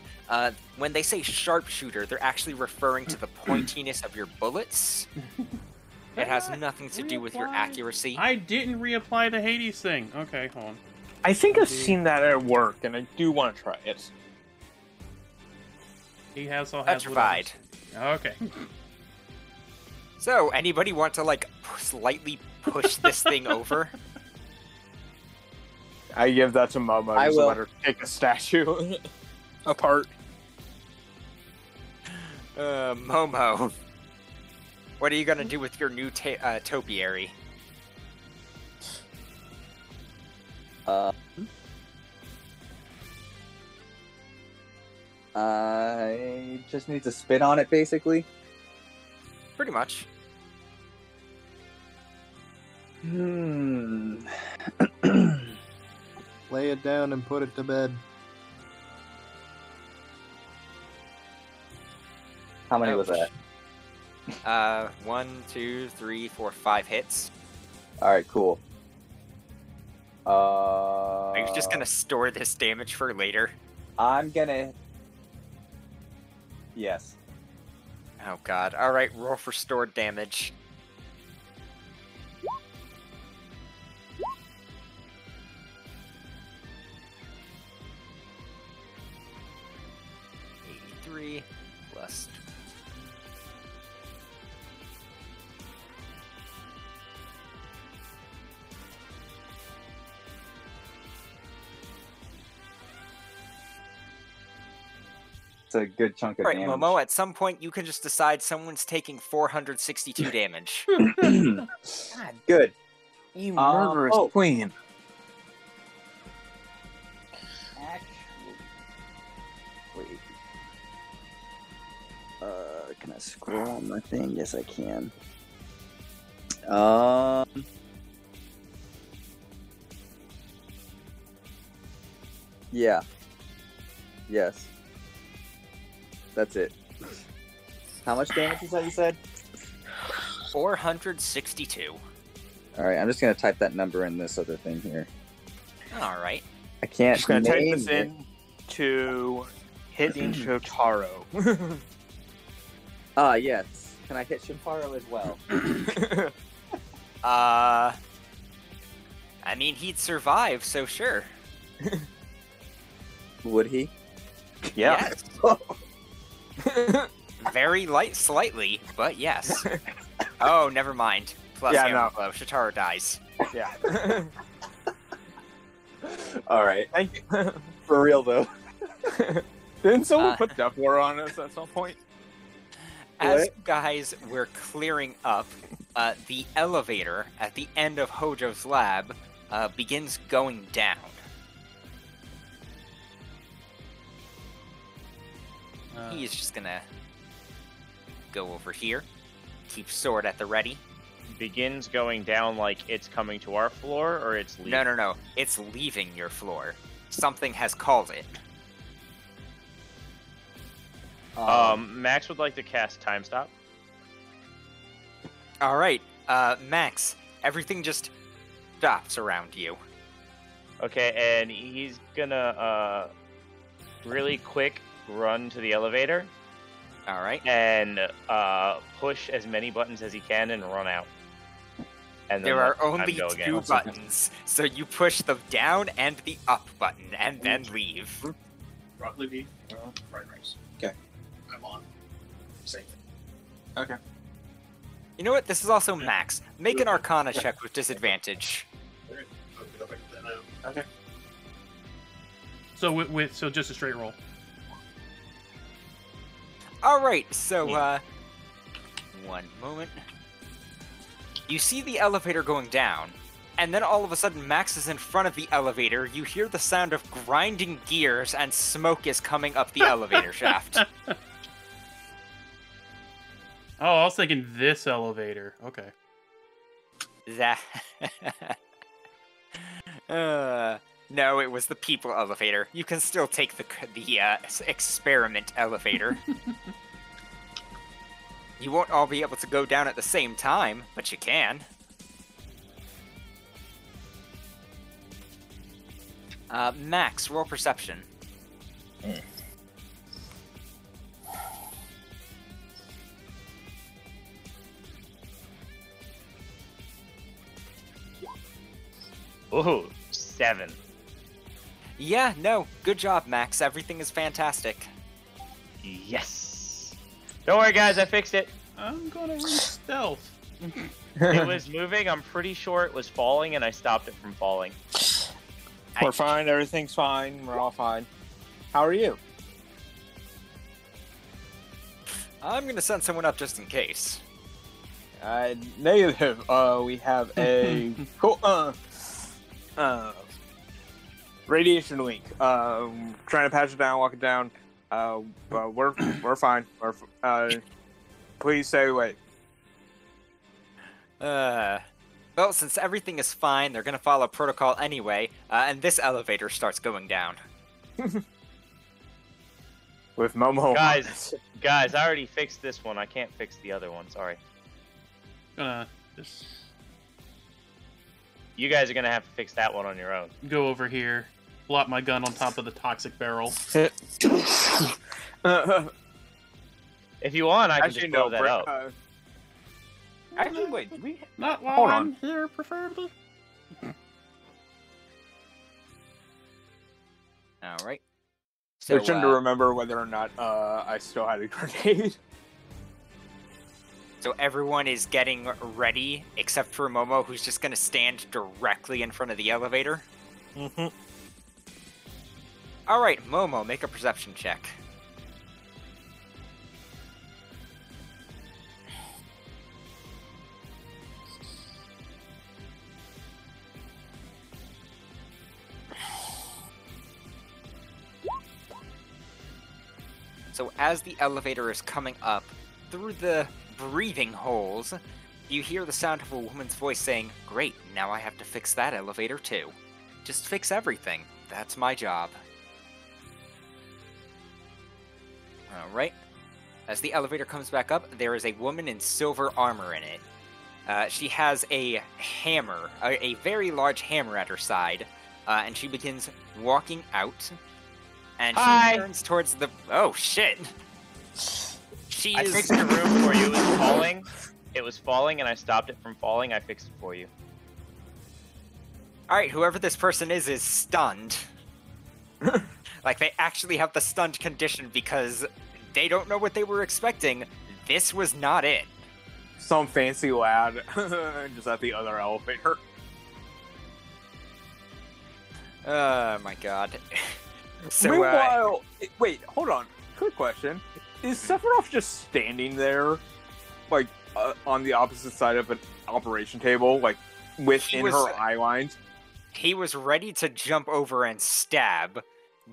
When they say sharpshooter, they're actually referring to the pointiness of your bullets. It has nothing to do with your accuracy. I didn't reapply the Hades thing. Okay, hold on. I think I've seen that at work, and I do want to try it. He has all Petrified. Okay. So, anybody want to, like, slightly push this thing over? I give that to Momo. I Just will. let her take a statue apart. Momo. What are you gonna do with your new topiary? I just need to spit on it, basically. Pretty much. Hmm. Lay it down and put it to bed. How many was that? 1, 2, 3, 4, 5 hits. All right, cool. Are you just gonna store this damage for later? I'm gonna. Yes. Oh god. Alright, roll for stored damage. +3 plus. It's a good chunk of Alright, damage. Momo, at some point you can just decide someone's taking 462 damage. God, good. You murderous queen. Actually, wait. Can I scroll on my thing? Yes, I can. Yeah. Yes. That's it. How much damage is that you said? 462. Alright, I'm just gonna type that number in this other thing here. Alright. I can't Just gonna type name this it. in to hitting Shotaro. Ah, yes. Can I hit Shintaro as well? I mean, he'd survive, so sure. Would he? Yeah. Yes. Very slightly, but yes. Oh, never mind. Plus Yeah, arrow no. blow. Shotaro dies. Yeah. Alright. Thank you. For real, though. Didn't someone put Death War on us at some point? As What? you guys were clearing up, the elevator at the end of Hojo's lab begins going down. He is just gonna go over here, keep sword at the ready. Begins going down like it's coming to our floor, or it's leaving? No. It's leaving your floor. Something has called it. Max would like to cast Time Stop. All right, Max. Everything just stops around you. Okay, and he's gonna really quick run to the elevator. All right. And push as many buttons as he can and run out. And then There are let time only go again. 2 buttons, so you push the down and the up button, and then leave. Broccoli beef, fried rice. Okay. I'm on. Same thing. Okay. You know what? This is also Max. Make an Arcana check with disadvantage. Alright, I'll go back to that now. Okay. So so just a straight roll. All right, so one moment. You see the elevator going down, and then all of a sudden Max is in front of the elevator. You hear the sound of grinding gears, and smoke is coming up the elevator shaft. Oh, I was thinking this elevator. Okay. That. No, it was the people elevator. You can still take the experiment elevator. You won't all be able to go down at the same time, but you can. Max, roll perception. Ooh, 7. Yeah, no, good job, Max. Everything is fantastic. Yes. Don't worry, guys. I fixed it. I'm gonna stealth. It was moving. I'm pretty sure it was falling, and I stopped it from falling. We're fine. Everything's fine. We're all fine. How are you? I'm gonna send someone up just in case. Negative. We have a cool, radiation leak. Trying to patch it down, walk it down. But we're fine. Please stay away. Well, since everything is fine, they're gonna follow protocol anyway, and this elevator starts going down. With Momo. Guys, I already fixed this one. I can't fix the other one. Sorry. Gonna just You guys are gonna have to fix that one on your own. go over here, plop my gun on top of the toxic barrel. If you want, I can just blow that up. Actually, wait. Do we? Not while Hold I'm on. here, preferably. All right. So, trying to remember whether or not I still had a grenade. So everyone is getting ready, except for Momo, who's just gonna stand directly in front of the elevator. Mm-hmm. All right, Momo, make a perception check. So as the elevator is coming up, through the breathing holes, you hear the sound of a woman's voice saying, "Great, now I have to fix that elevator too. Just fix everything. That's my job." Alright. As the elevator comes back up, there is a woman in silver armor in it. She has a hammer, a very large hammer at her side, and she begins walking out. And she turns towards the... Oh, shit! She I is... fixed the room for you. It was falling. It was falling, and I stopped it from falling. I fixed it for you. Alright, whoever this person is stunned. Like, they actually have the stunned condition because they don't know what they were expecting. This was not it. Some fancy lad just at the other elevator. Oh my god. So, Meanwhile, wait, hold on. Quick question: is Sephiroth just standing there, like on the opposite side of an operation table, like within her eye lines? He was ready to jump over and stab,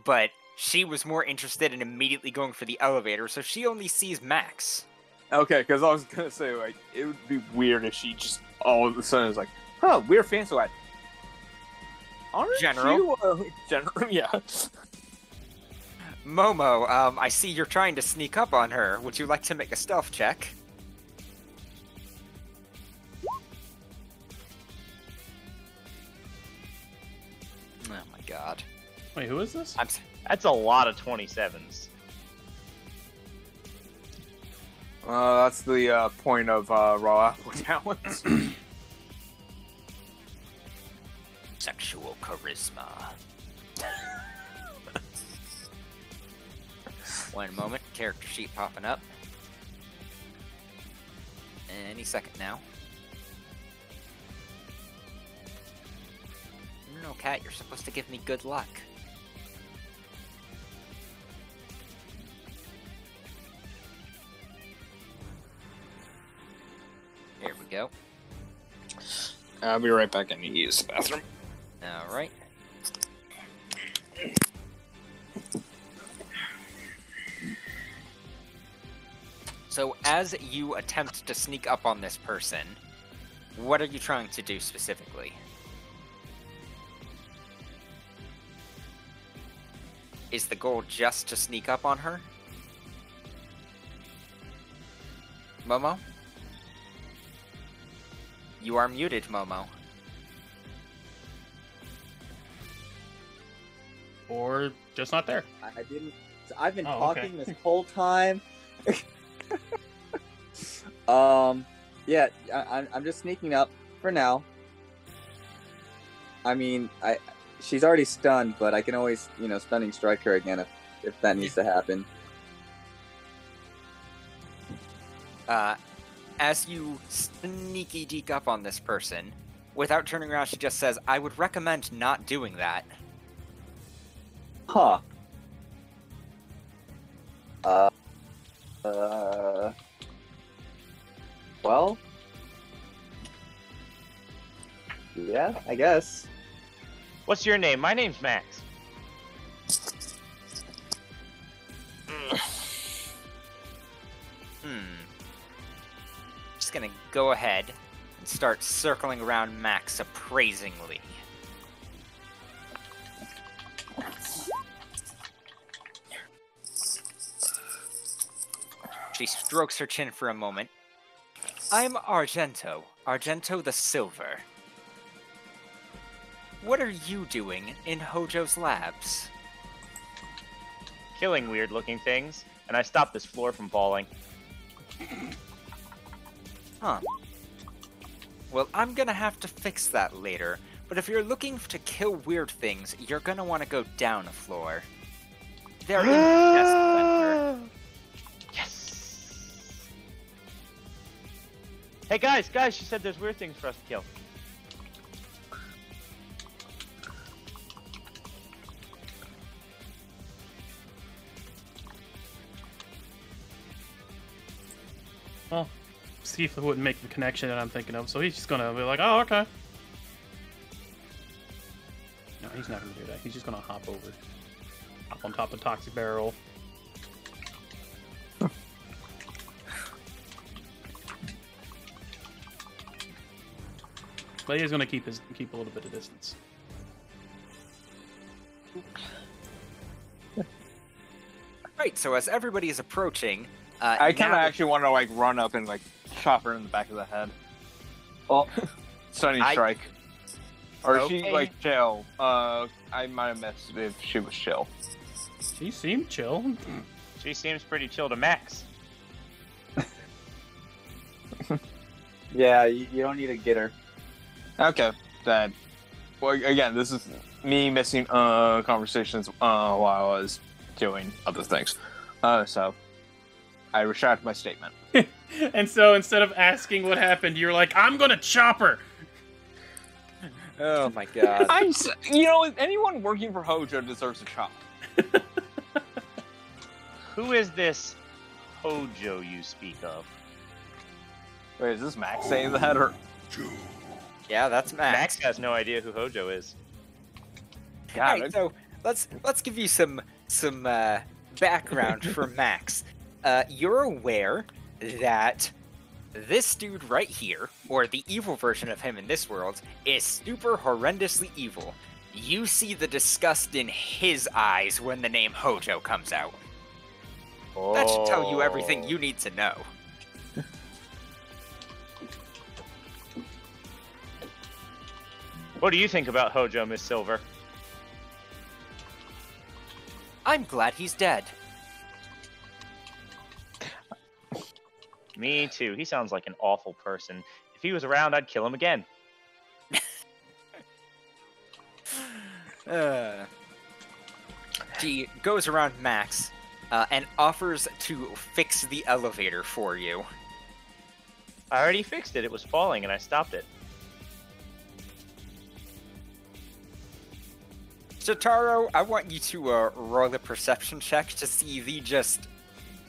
but she was more interested in immediately going for the elevator, so she only sees Max. Okay, because I was gonna say, like, it would be weird if she just all of a sudden is like, "Huh, weird fancy lad." Aren't General? you, General, yeah. Momo, I see you're trying to sneak up on her. Would you like to make a stealth check? Oh my god. Wait, who is this? That's a lot of 27s. That's the point of raw apple talents. Sexual charisma. One moment, character sheet popping up. Any second now. No, Cat, you're supposed to give me good luck. Here we go. I'll be right back. I need to use the bathroom. Alright. So, as you attempt to sneak up on this person, what are you trying to do specifically? Is the goal just to sneak up on her? Momo? You are muted, Momo. Or just not there. I didn't. I've been Oh, talking okay. this whole time. Yeah, I'm just sneaking up for now. I mean, she's already stunned, but I can always, stunning strike her again if that needs to happen. As you sneaky deek up on this person, without turning around, she just says, I would recommend not doing that. Huh. Well. Yeah, I guess. What's your name? My name's Max. Just gonna go ahead and start circling around Max appraisingly. She strokes her chin for a moment. I'm Argento the Silver. What are you doing in Hojo's labs? Killing weird-looking things, and I stopped this floor from falling. Huh. Well, I'm gonna have to fix that later, but if you're looking to kill weird things, you're gonna want to go down a floor. They're in the test center. Yes! Hey guys, she said there's weird things for us to kill. Well, Steve wouldn't make the connection that I'm thinking of, so he's just gonna be like, oh, okay. No, he's not gonna do that. He's just gonna hop over. Hop on top of Toxic Barrel. But he's gonna keep a little bit of distance. Right, so as everybody is approaching, I kind of now- actually want to run up and chop her in the back of the head. Well, stunning strike. Or is she Okay. chill? I might have missed if she was chill. She seemed chill. She seems pretty chill to Max. Yeah, you don't need to get her. Okay, then. Well, again, this is me missing conversations while I was doing other things. So I retract my statement. And so instead of asking what happened, you're like, I'm gonna chop her. Oh my god. Anyone working for Hojo deserves a chop. Who is this Hojo you speak of? Wait, is this Max saying that, or? Yeah, that's Max. Max has no idea who Hojo is. God, Right, so let's give you some background for Max. You're aware that this dude right here, or the evil version of him in this world, is super horrendously evil. You see the disgust in his eyes when the name Hojo comes out. That should tell you everything you need to know. What do you think about Hojo, Miss Silver? I'm glad he's dead. Me too. He sounds like an awful person. If he was around, I'd kill him again. She goes around Max and offers to fix the elevator for you. I already fixed it. It was falling, and I stopped it. Shotaro, I want you to roll a perception check to see the just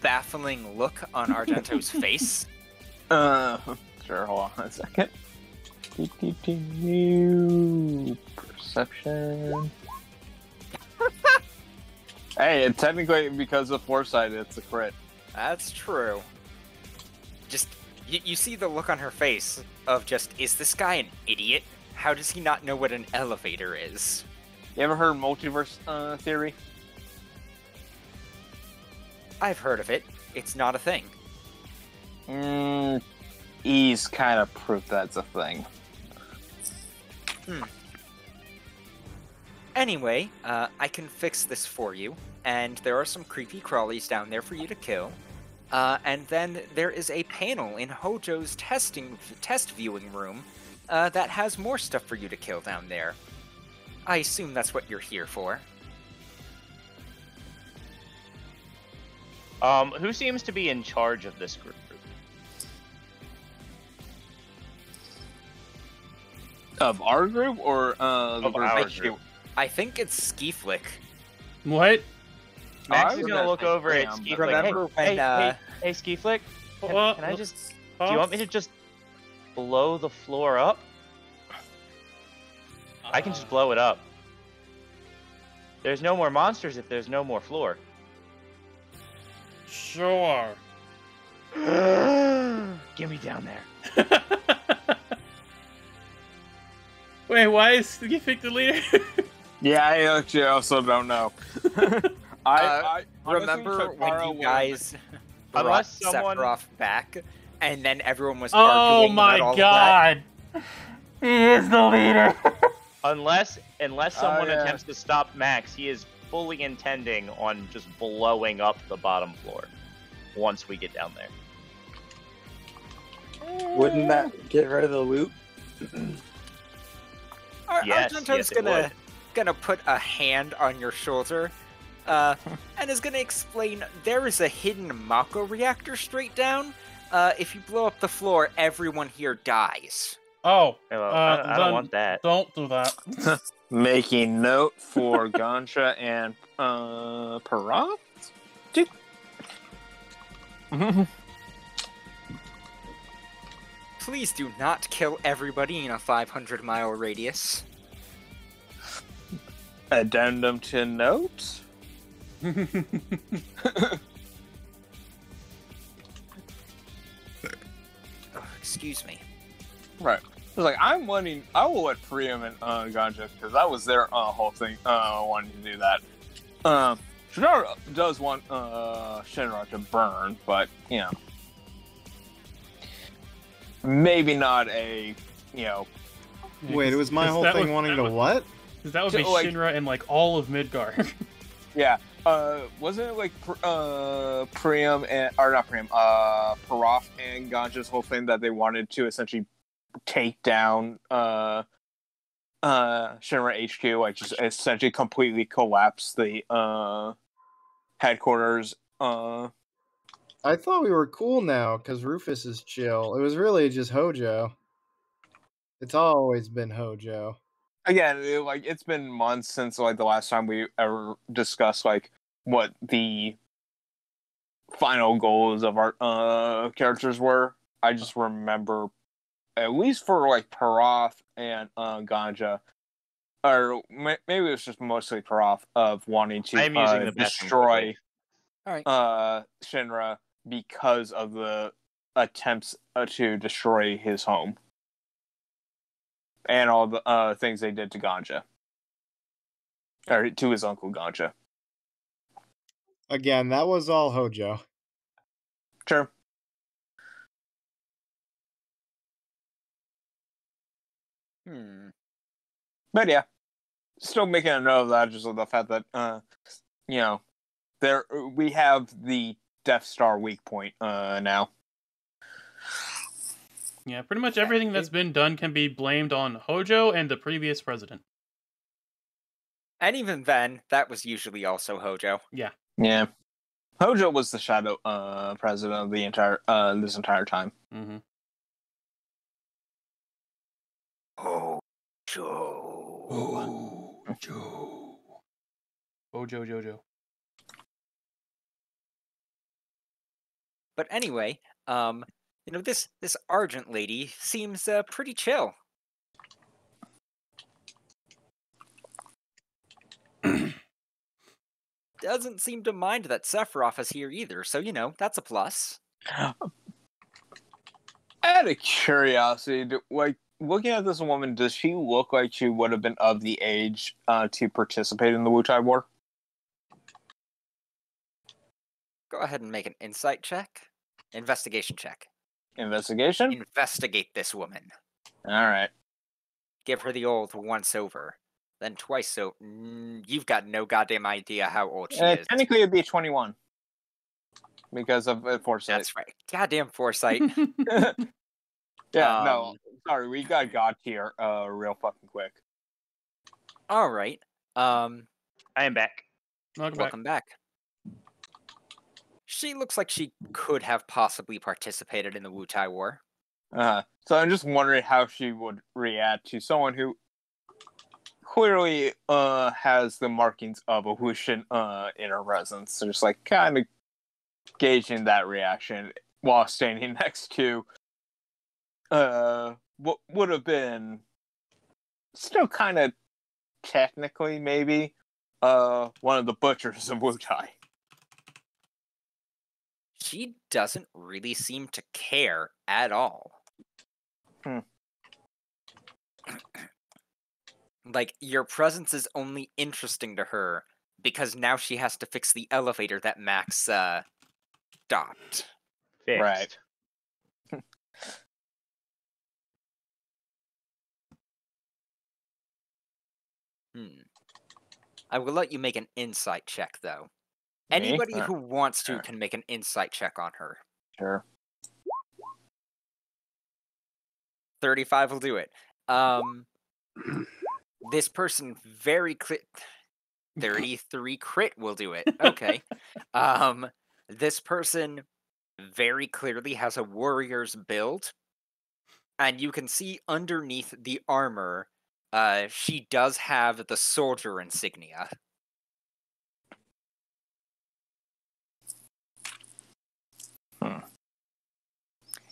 baffling look on Argento's face. Sure, hold on a second. Perception. Hey, and technically, because of foresight, it's a crit. That's true. Just, you see the look on her face of just, is this guy an idiot? How does he not know what an elevator is? You ever heard multiverse theory? I've heard of it. It's not a thing. He's kind of proof that's a thing. Anyway, I can fix this for you, and there are some creepy crawlies down there for you to kill. And then there is a panel in Hojo's test viewing room that has more stuff for you to kill down there. I assume that's what you're here for. Who seems to be in charge of this group? Of our group or the Of group our HQ? group. I think it's Skeeflick. What? Max I is was gonna look over at Sam, Ski but- Flick. Remember Hey, when, hey, Ski Flick, can I just... Huh? Do you want me to just blow the floor up? I can just blow it up. There's no more monsters if there's no more floor. Sure. Get me down there. Wait, why is Skiffik the leader? Yeah, I actually also don't know. I remember honestly, when Shotaro you guys brought Unless someone- Sephiroth back, and then everyone was Oh arguing my about all god! He is the leader! Unless someone yeah. attempts to stop Max, he is fully intending on just blowing up the bottom floor once we get down there. Wouldn't that get rid of the loot? Yes, Argento's yes, it gonna put a hand on your shoulder, and is gonna explain there is a hidden Mako reactor straight down. If you blow up the floor, everyone here dies. Oh, Well, I then don't want that. Don't do that. Making note for Ganja and Parag? Please do not kill everybody in a 500-mile radius. Addendum to note. Oh, excuse me. Right. It's like I will let Priam and Ganja because that was their whole thing. Wanting to do that. Shadara does want Shinra to burn, but you know, maybe not a Wait, it was my whole thing wanting to what? Because that would be like- Shinra and like all of Midgar. Yeah. Wasn't it like Priam and or not Priam, Paraf and Ganja's whole thing that they wanted to essentially take down Shinra HQ, like just essentially completely collapse the headquarters. I thought we were cool now because Rufus is chill. It was really just Hojo. It's always been Hojo. Again, it's been months since like the last time we ever discussed like what the final goals of our characters were. I just remember, at least for like Parath and Ganja, or maybe it was just mostly Parath, of wanting to I am using the best destroy Alright. Shinra because of the attempts to destroy his home and all the things they did to Ganja. Or to his uncle Gotcha. Again, that was all Hojo. Sure. But yeah, still making a note of that, just of the fact that there we have the Death Star weak point now. Yeah, pretty much everything that's been done can be blamed on Hojo and the previous president. And even then, that was usually also Hojo. Yeah. Yeah. Hojo was the shadow president of the entire this entire time. Mm-hmm. Hojo. Hojo Jojo. But anyway, this Argent lady seems pretty chill. Doesn't seem to mind that Sephiroth is here either, so that's a plus. Out of curiosity, looking at this woman, does she look like she would have been of the age to participate in the Wutai War? Go ahead and make an insight check. Investigation check. Investigation? Investigate this woman. Alright. Give her the old once over. Then twice so. You've got no goddamn idea how old she is. Technically, it'd be 21. Because of foresight. That's right. Goddamn foresight. Yeah, no. Sorry, we got God tier real fucking quick. Alright. I am back. Welcome back. She looks like she could have possibly participated in the Wutai War. So I'm just wondering how she would react to someone who clearly has the markings of a Wushin in her presence. So just like kind of gauging that reaction while standing next to what would have been still kind of technically maybe one of the butchers of Wutai. She doesn't really seem to care at all. Like, your presence is only interesting to her because now she has to fix the elevator that Max stopped. Fixed. Right. I will let you make an insight check, though. Me? Anybody who wants to can make an insight check on her. Sure. 35 will do it. This person very 33 crit will do it. Okay. This person very clearly has a warrior's build. And you can see underneath the armor, she does have the soldier insignia.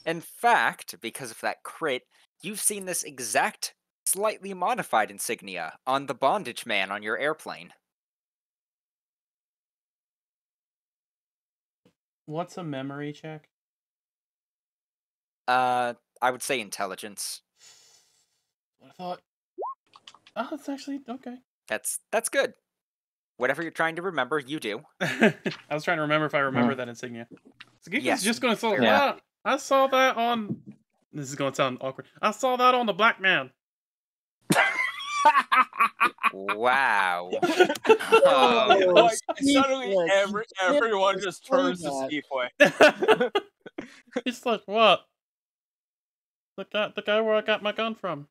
In fact, because of that crit, you've seen this exact, slightly modified insignia on the bondage man on your airplane. What's a memory check? I would say intelligence. I thought. Oh, that's actually okay. That's good. Whatever you're trying to remember, you do. I was trying to remember if I remember that insignia. Yes. Just going to say, Yeah. I saw that on. This is going to sound awkward. I saw that on the Black Man. Wow. Like, suddenly everyone just turns to Skiffway. He's like, what? The guy where I got my gun from.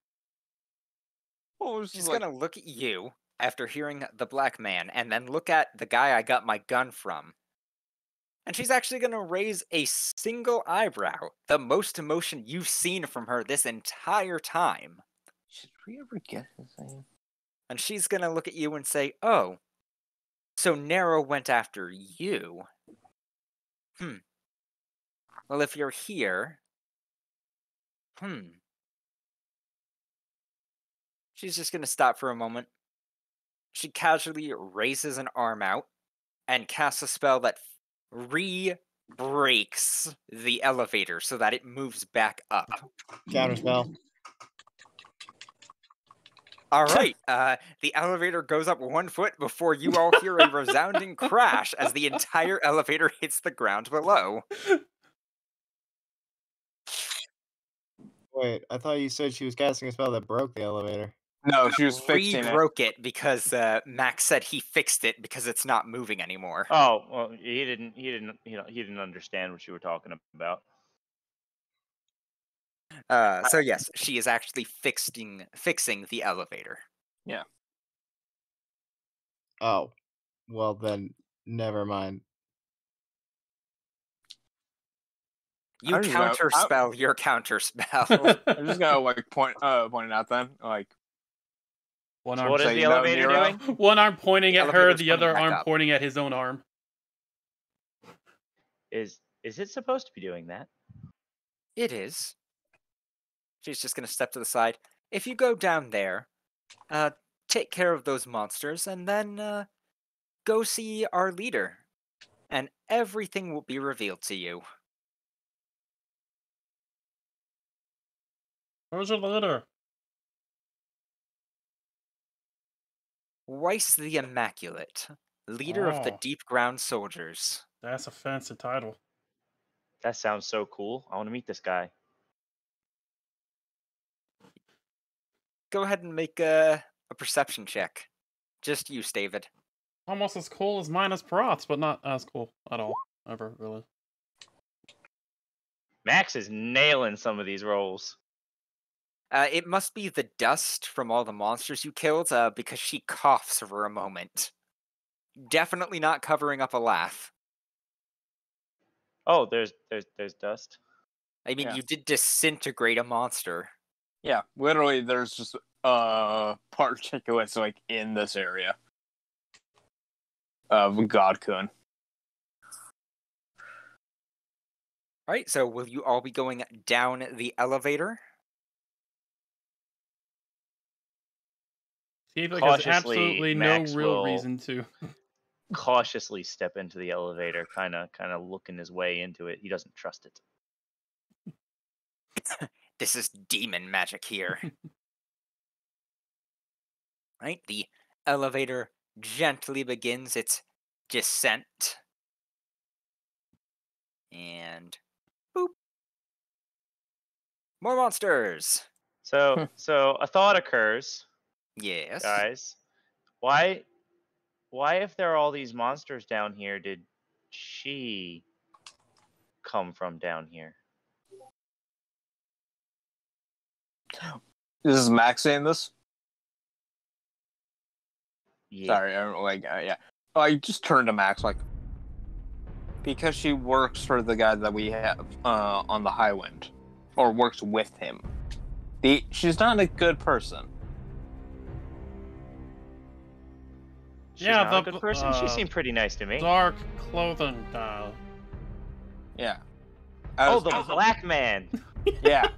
She's gonna look at you after hearing the Black Man, and then look at the guy I got my gun from. And she's actually gonna raise a single eyebrow, the most emotion you've seen from her this entire time. Should we ever get his name? And she's gonna look at you and say, "Oh, so Nero went after you? Well, if you're here, She's just gonna stop for a moment. She casually raises an arm out and casts a spell that re-breaks the elevator so that it moves back up. Counterspell. All right. The elevator goes up 1 foot before you all hear a resounding crash as the entire elevator hits the ground below. Wait, I thought you said she was casting a spell that broke the elevator. No, she was fixing it. Re-broke it because Max said he fixed it because it's not moving anymore. Oh, well, he didn't understand what you were talking about. So yes, she is actually fixing the elevator. Yeah. Oh, well then, never mind. You I don't know. counterspell your counterspell. I'm just gonna like point it out then. Like One So arm, what is say the no, elevator Nero. doing? one arm pointing The at her, elevator's the other coming back arm up. pointing at his own arm. Is it supposed to be doing that? It is. She's just gonna step to the side. If you go down there, take care of those monsters, and then go see our leader, and everything will be revealed to you. Where's your leader? Weiss the Immaculate, leader of the Oh. Deep Ground Soldiers. That's a fancy title. That sounds so cool. I want to meet this guy. Go ahead and make a perception check. Just you, David. Almost as cool as minus prots, but not as cool at all. Ever, really. Max is nailing some of these rolls. It must be the dust from all the monsters you killed, because she coughs for a moment. Definitely not covering up a laugh. Oh, there's dust. I mean, Yeah. you did disintegrate a monster. Yeah, literally, there's just particulates like in this area of Godkun. Alright, so will you all be going down the elevator? Steve like, has Cautiously, absolutely Max no real will- reason to. Cautiously step into the elevator, kind of looking his way into it. He doesn't trust it. This is demon magic here. Right, the elevator gently begins its descent. And boop. More monsters. So a thought occurs, Yes. guys. Why if there are all these monsters down here, did she come from down here? This is Max saying this. Yeah. Sorry, I don't yeah. I just turned to Max like because she works for the guy that we have on the Highwind, or works with him. She's not a good person. She's Yeah, not the a good person. She uh, seemed pretty nice to me. Dark clothing guy. Yeah. Oh, the black man. Yeah.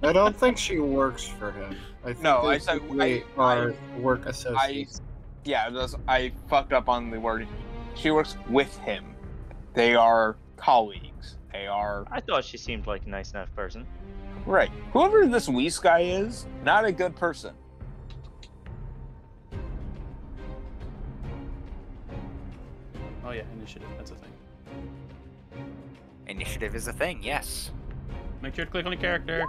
I don't think she works for him. I think No, they I said- simply I- are work associates. I fucked up on the word. She works with him. They are colleagues. They are I thought she seemed like a nice enough person. right. Whoever this Weiss guy is, not a good person. Oh yeah, initiative. That's a thing. Initiative is a thing, yes. Make sure to click on the character.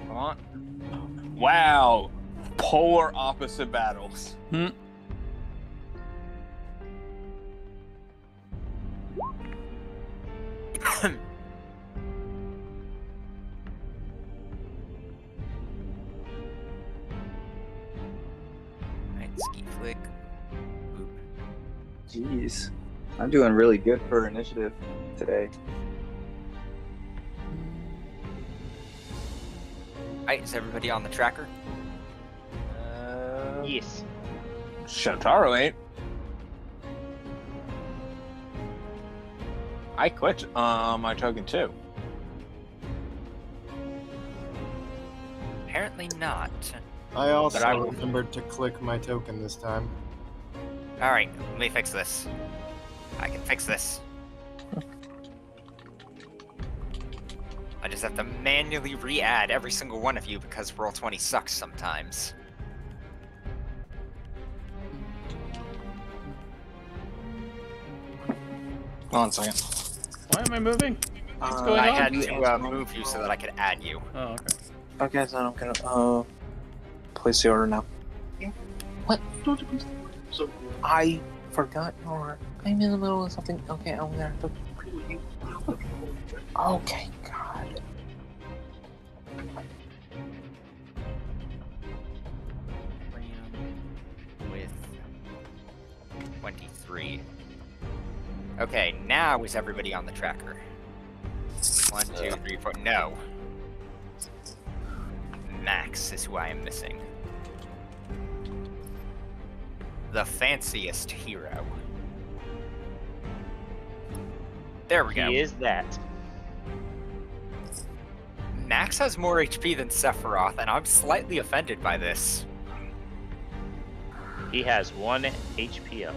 Come on. Wow. Polar opposite battles. Right, ski flick. Boop. Jeez. I'm doing really good for initiative today. Alright, is everybody on the tracker? Yes. Shotaro ain't. I quit my token too. Apparently not. I also But I- remembered to click my token this time. Alright, let me fix this. I can fix this. I just just have to manually re-add every single one of you because Roll20 sucks sometimes. Hold on a second. Why am I moving? What's going I on? had to move you so that I could add you. Oh, okay. Okay, so I'm gonna place the order now. What? So, I forgot your. I'm in the middle of something. Okay, I'm there. Okay, God. With 23. Okay, now is everybody on the tracker? 1, 2, 3, 4. No. Max is who I am missing. The fanciest hero. There we go. He is that. Max has more HP than Sephiroth, and I'm slightly offended by this. He has 1 HP up.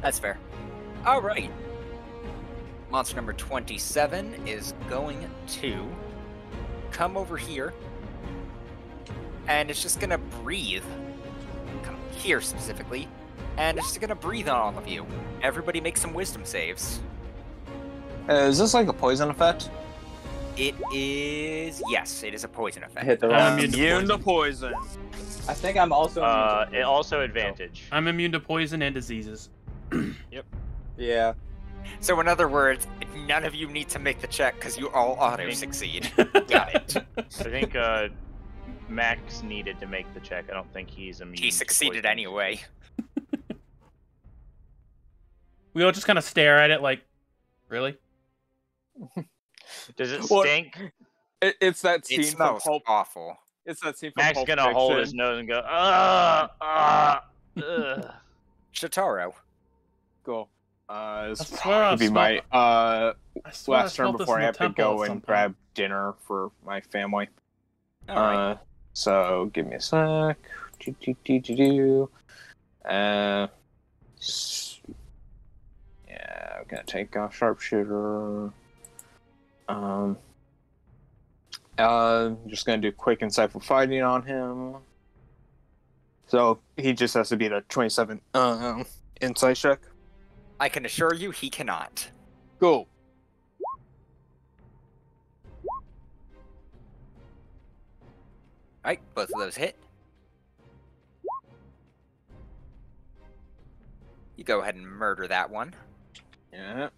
That's fair. Alright. Monster number 27 is going to come over here. And it's just gonna breathe. Come here specifically. And it's just gonna breathe on all of you. Everybody make some wisdom saves. Is this like a poison effect? It is... Yes, it is a poison I effect. hit the I'm wrong. immune to poison. I think I'm also. It also advantage. I'm immune to poison and diseases. Yeah. So in other words, none of you need to make the check because you all auto-succeed. Got it. I think Max needed to make the check. I don't think he's immune. He to succeeded poison. anyway. We all just kind of stare at it like, really? Does it Well, stink? It's that scene It from smells Pulp. awful. It's that scene from Max Pulp gonna hold his Fiction. nose and go, Shotaro. Cool. This I swear I would be my I swear I last turn smelled this before in I the have to temple go at some and point. grab dinner for my family. Alright. So give me a sec. Yeah, I'm gonna take off sharpshooter. Just gonna do quick insightful fighting on him. So he just has to beat a 27 insight check. I can assure you he cannot. Go. Alright, both of those hit. You go ahead and murder that one. Yeah.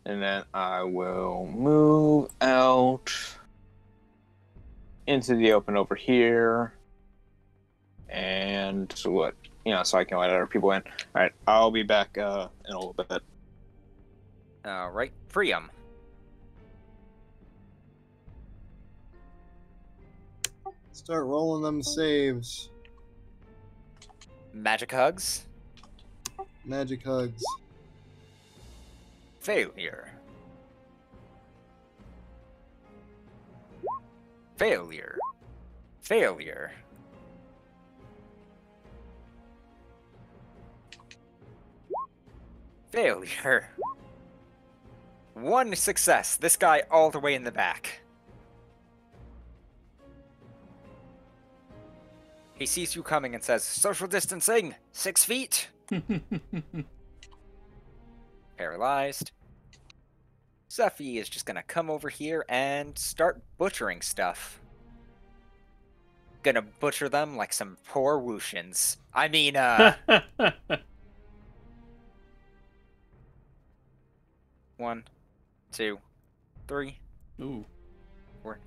And then I will move out into the open over here. And so what? So I can let other people in. Alright, I'll be back in a little bit. Alright, Priam. Start rolling them saves. Magic Hugs. Magic hugs. Failure. Failure. Failure. Failure. One success. This guy all the way in the back. He sees you coming and says, "Social distancing, 6 feet." Paralyzed. Zephy is just gonna come over here and start butchering stuff. Gonna butcher them like some poor Wuxians. I mean, 1, 2, 3, Ooh. 4.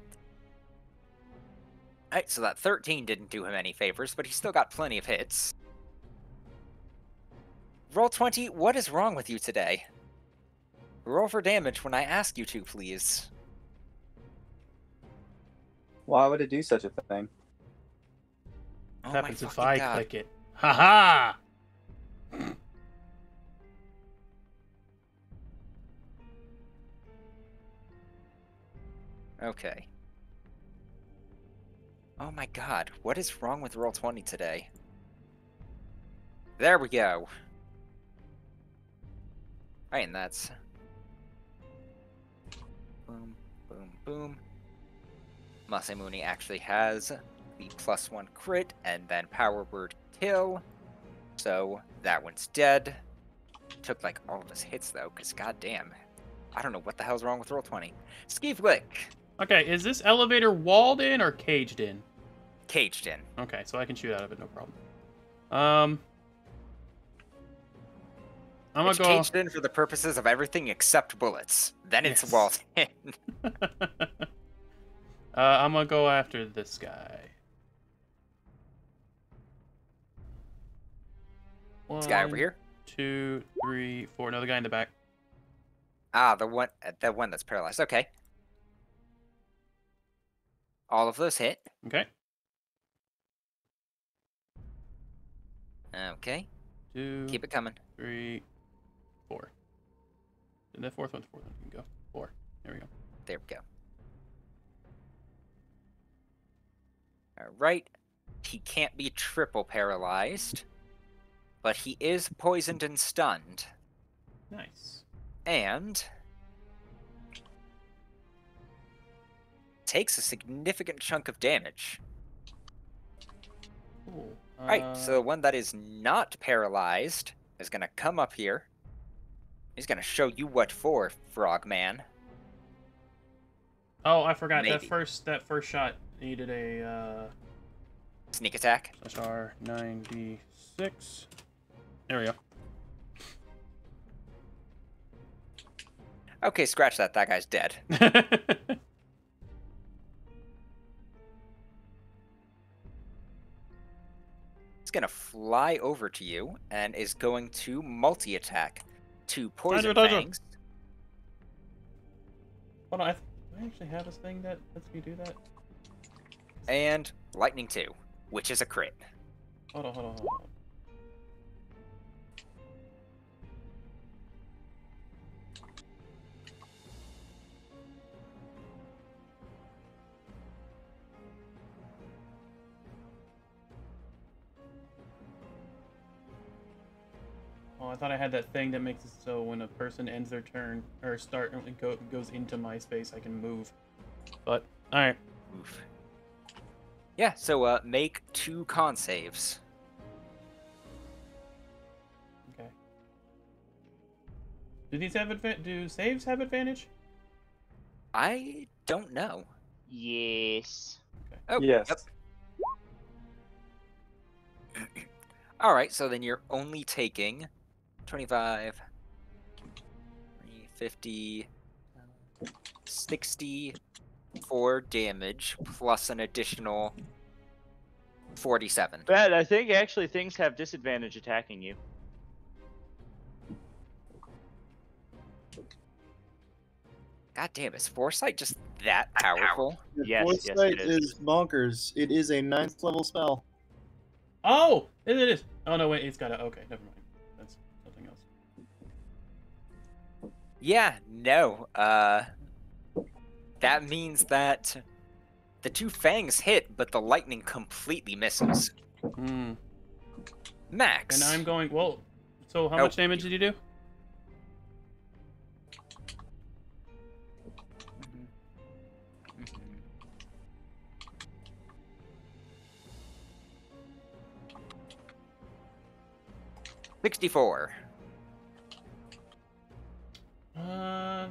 Alright, so that 13 didn't do him any favors, but he still got plenty of hits. Roll20, what is wrong with you today? Roll for damage when I ask you to, please. Why would it do such a thing? Oh What my happens if fucking I God. click it? Haha! Okay. Oh my God, what is wrong with Roll20 today? There we go. Right, and that's boom, boom, boom. Masamune actually has the +1 crit and then power word kill. So that one's dead. Took like all of his hits though, because goddamn. I don't know what the hell's wrong with Roll20. Ski Flick. Okay, is this elevator walled in or caged in? Caged in. Okay, so I can shoot out of it, no problem. I'm gonna It's go. caged in for the purposes of everything except bullets. Then it's Yes. walled in. I'm gonna go after this guy. This guy over here. 2, 3, 4. Another guy in the back. Ah, the one that's paralyzed. Okay. All of those hit. Okay. Okay. 2, Keep it coming. 3, 4. And the fourth one can go. 4. There we go. There we go. All right. He can't be triple paralyzed, but he is poisoned and stunned. Nice. And takes a significant chunk of damage. Cool. Alright, so the one that is not paralyzed is going to come up here. He's going to show you what for, Frogman. Oh, I forgot Maybe. that first shot needed a Sneak attack. SR 96. There we go. Okay, scratch that. That guy's dead. He's going to fly over to you and is going to multi-attack. 2 poison fangs. Hold on, do I actually have this thing that lets me do that? And lightning 2, which is a crit. Hold on. Oh, I thought I had that thing that makes it so when a person ends their turn or goes into my space, I can move. But all right. Oof. Yeah, so make 2 con saves. Okay. Do saves have advantage? I don't know. Yes. Oh, Yes. Yep. All right, so then you're only taking 25, 50, 64 damage plus an additional 47. But I think actually things have disadvantage attacking you. God damn, is Foresight just that powerful? Yes, yes, Foresight it is. is bonkers. It is a 9th level spell. Oh, it is. Oh no, wait, it's got a. Okay, never mind. That's something else. Yeah, no. That means that the 2 fangs hit, but the lightning completely misses. Hmm. Max. And I'm going. Well, so how Oh. much damage did you do? Mhm. 64.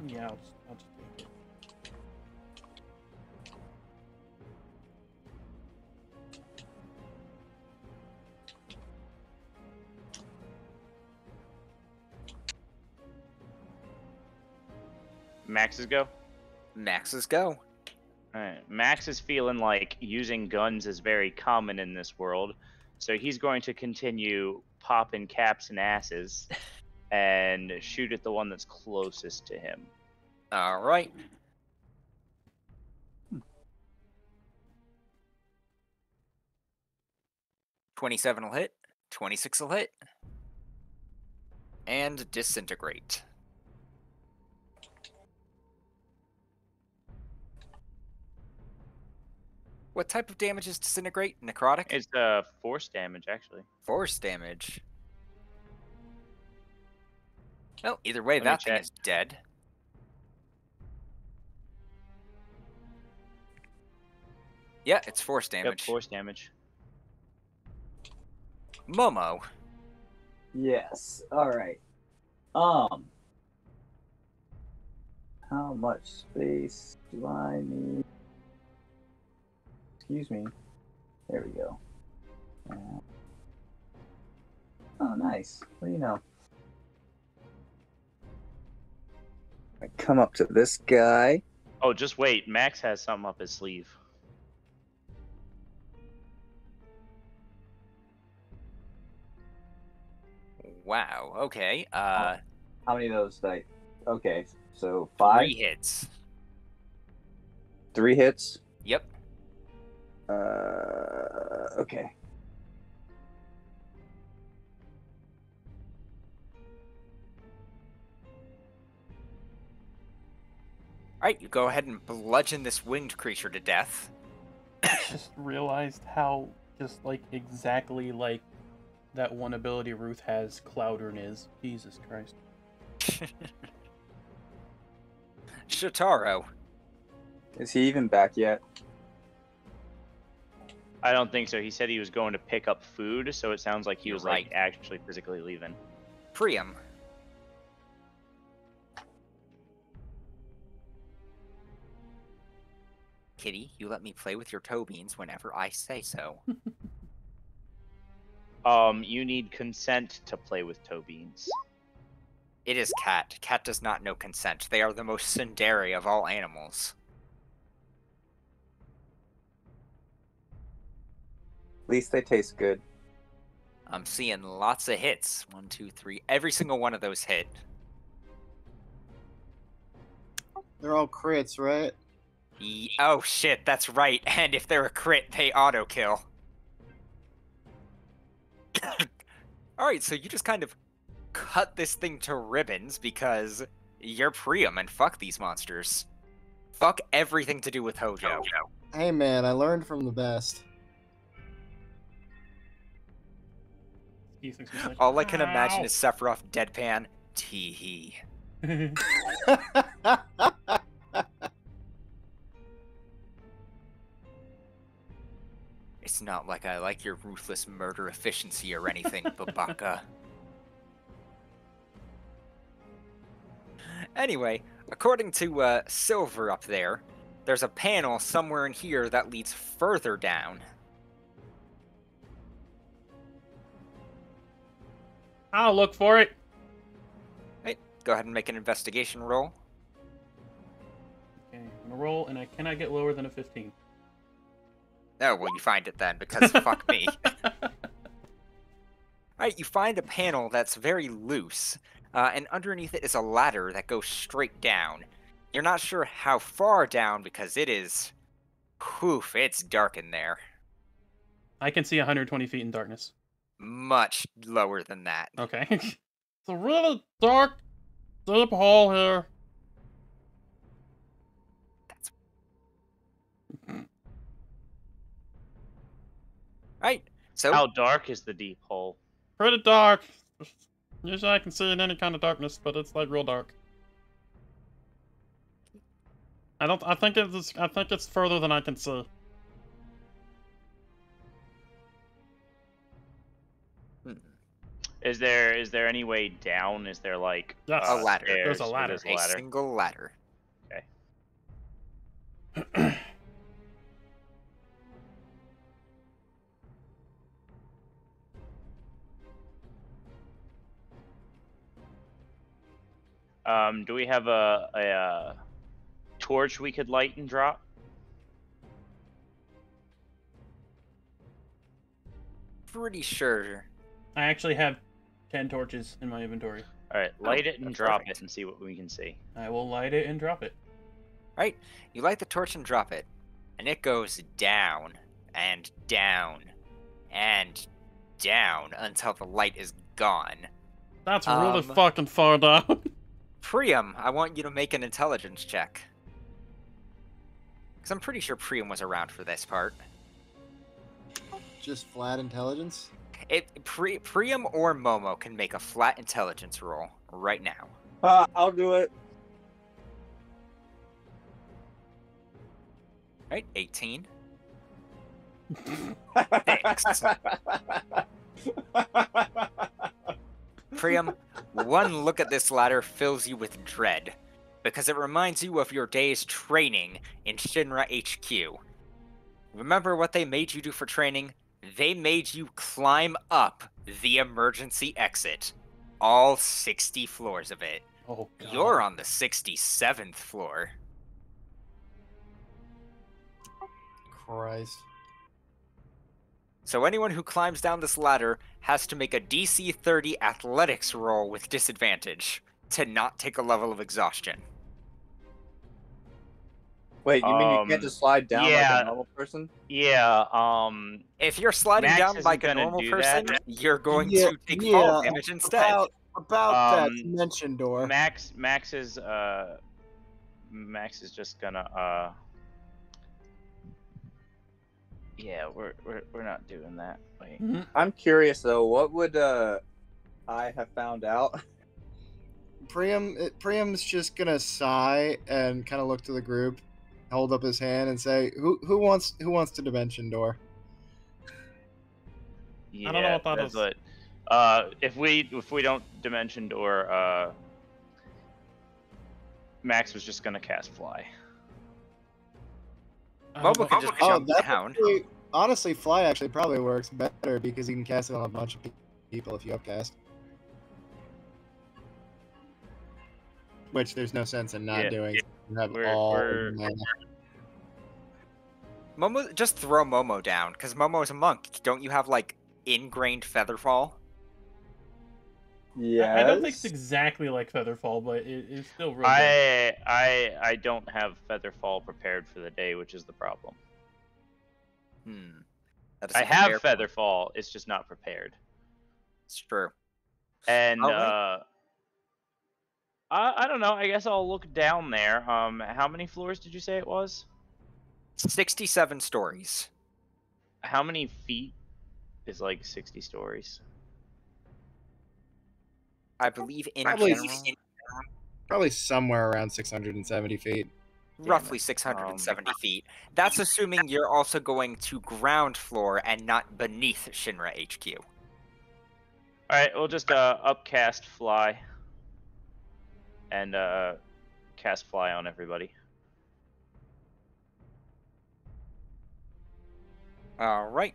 Yeah, I'll just take it. Max's go. Max's go. Alright, Max is feeling like using guns is very common in this world, so he's going to continue popping caps and asses and shoot at the one that's closest to him. All right. $27 will hit. 26 will hit. And disintegrate. What type of damage is disintegrate? Necrotic? It's force damage, actually. Force damage. Oh, either way, Let me that thing check. is dead. Yeah, it's force Yep, damage. force damage. Momo. Yes. All right. How much space do I need? Excuse me. There we go. Oh, nice. What do you know? I come up to this guy. Oh, just wait. Max has something up his sleeve. Wow. Okay. How many of those did I? Okay, so 5. 3 hits. 3 hits. Yep. Okay. All right, you go ahead and bludgeon this winged creature to death. Just realized how just like exactly like that one ability Ruth has Cloudern is. Jesus Christ. Shotaro. Is he even back yet? I don't think so. He said he was going to pick up food, so it sounds like he You're was right. like actually physically leaving. Priam. Kitty, you let me play with your toe beans whenever I say so. You need consent to play with toe beans. It is Cat. Cat does not know consent. They are the most tsundere of all animals. At least they taste good. I'm seeing lots of hits. 1, 2, 3. Every single one of those hit. They're all crits, right? Oh shit, that's right. And if they're a crit, they auto kill. Alright, so you just kind of cut this thing to ribbons because you're Priam and fuck these monsters. Fuck everything to do with Hojo. Hey man, I learned from the best. Ethan's just like, All I can imagine "Ow." is Sephiroth deadpan. Tee-hee. It's not like I like your ruthless murder efficiency or anything, Babaka. Anyway, according to Silver up there, there's a panel somewhere in here that leads further down. I'll look for it. Right, go ahead and make an investigation roll. Okay, I'm gonna roll, and I cannot get lower than a 15. Oh, well, you find it then, because fuck me. Alright, you find a panel that's very loose, and underneath it is a ladder that goes straight down. You're not sure how far down because it is... Poof, it's dark in there. I can see 120 feet in darkness. Much lower than that. Okay. It's a really dark, deep hole here. That's... Right, so... How dark is the deep hole? Pretty dark. Usually I can see in any kind of darkness, but it's like real dark. I think it's further than I can see. Is there any way down? Is there like Yes. A ladder. stairs? There's a Oh, ladder. there's a single ladder. Do we have a torch we could light and drop? Pretty sure. I actually have 10 torches in my inventory. All right, light it and that's drop perfect. it and see what we can see. I will light it and drop it. Right, you light the torch and drop it, and it goes down and down and down until the light is gone. That's really Um, fucking far down. Priam, I want you to make an intelligence check. Because I'm pretty sure Priam was around for this part. Just flat intelligence? Priam or Momo can make a flat intelligence roll right now. I'll do it. Right, 18. 6. Priam, one look at this ladder fills you with dread, because it reminds you of your day's training in Shinra HQ. Remember what they made you do for training? They made you climb up the emergency exit. All 60 floors of it. Oh, God. You're on the 67th floor. Christ. So anyone who climbs down this ladder has to make a DC 30 athletics roll with disadvantage to not take a level of exhaustion. Wait, you mean you can't just slide down like yeah. a normal person? Yeah, If you're sliding Max down isn't like a gonna normal do person, that. you're going to take fall damage instead. About that Um, dimension door. Max is just gonna yeah, we're not doing that. Wait. Mhm. I'm curious though, what would I have found out? Priam's just gonna sigh and kind of look to the group, hold up his hand, and say, "Who wants the dimension door?" Yeah, I don't know what that is. but if we don't dimension door, Max was just gonna cast fly. Momo can just Oh, jump that down. honestly, fly actually probably works better because you can cast it on a bunch of people if you upcast. Which there's no sense in not Yeah. doing. You have We're- all we're- mana. Momo, just throw Momo down, because Momo is a monk. Don't you have, like, ingrained Featherfall? Yeah. I don't think it's exactly like Featherfall, but it is still real good. I don't have Featherfall prepared for the day, which is the problem. That is I a have fair- Featherfall, it's just not prepared. It's true. And Alright. I don't know. I guess I'll look down there. How many floors did you say it was? 67 stories. How many feet is like 60 stories? I believe in Probably- general, Probably somewhere around 670 feet. roughly 670 feet. That's assuming you're also going to ground floor and not beneath Shinra HQ. All right, we'll just upcast fly and cast fly on everybody. Alright.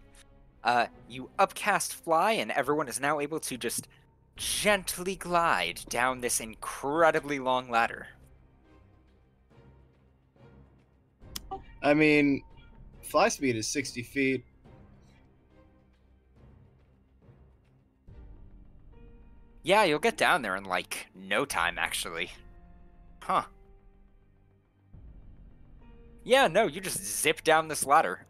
You upcast fly, and everyone is now able to just gently glide down this incredibly long ladder. I mean, fly speed is 60 feet. Yeah, you'll get down there in, like, no time, actually. Huh. Yeah, no, you just zip down this ladder.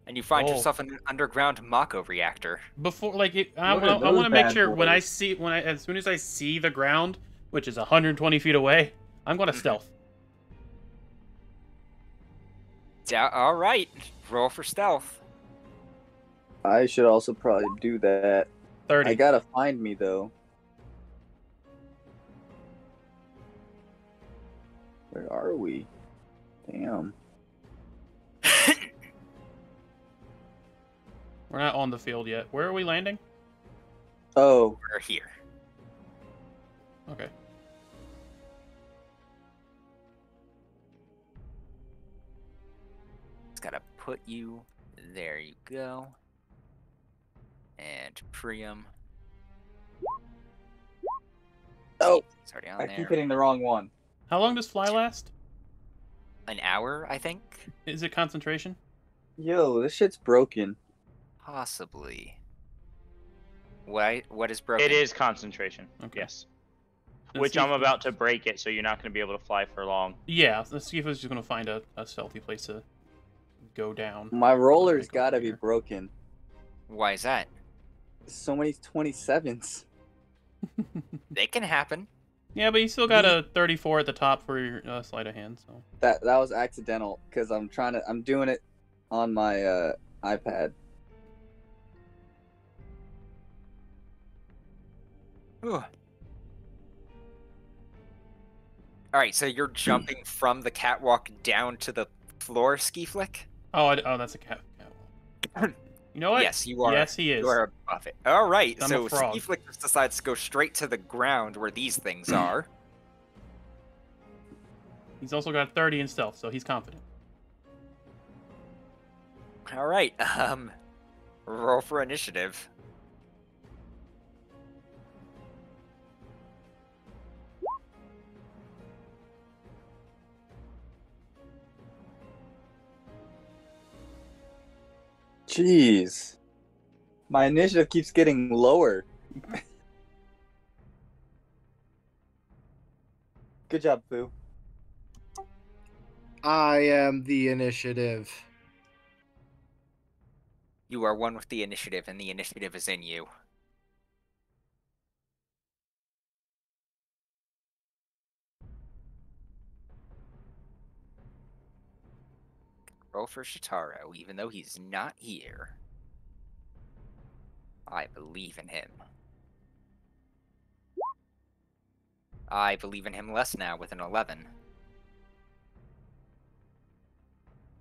And you find Oh. yourself in an underground Mako reactor. Before, like, I Look at want to those make bad sure when I boys. see as soon as I see the ground, which is 120 feet away, I'm going to Mhm. stealth. Alright, roll for stealth. I should also probably do that. 30. I gotta find me though. Where are we? Damn. We're not on the field yet. Where are we landing? Oh, We're here. Okay. Just gotta put you. There you go. And Priam. oh! It's already on I there. keep hitting the wrong one. How long does fly last? An hour, I think? Is it concentration? Yo, this shit's broken. Possibly. What is broken? It is concentration. Okay. Yes. Let's Which see I'm if- about to break it, so you're not going to be able to fly for long. Yeah, let's see if it's just going to find a stealthy place to go down. My roller's Let's go gotta over be here. broken. Why is that? So many 27s. They can happen. Yeah, but you still got a 34 at the top for your sleight of hand, so. That was accidental because I'm doing it on my iPad. Whew. Alright, so you're jumping from the catwalk down to the floor, Ski Flick? Oh, that's a cat. You know what? Yes, you are. Yes, he is. You are above it. All right, I'm so a frog. Ski Flick just decides to go straight to the ground where these things are. He's also got 30 in stealth, so he's confident. All right, roll for initiative. Jeez. My initiative keeps getting lower. Good job, Boo. I am the initiative. You are one with the initiative, and the initiative is in you. Roll for Shitaro, even though he's not here. I believe in him. I believe in him less now with an 11.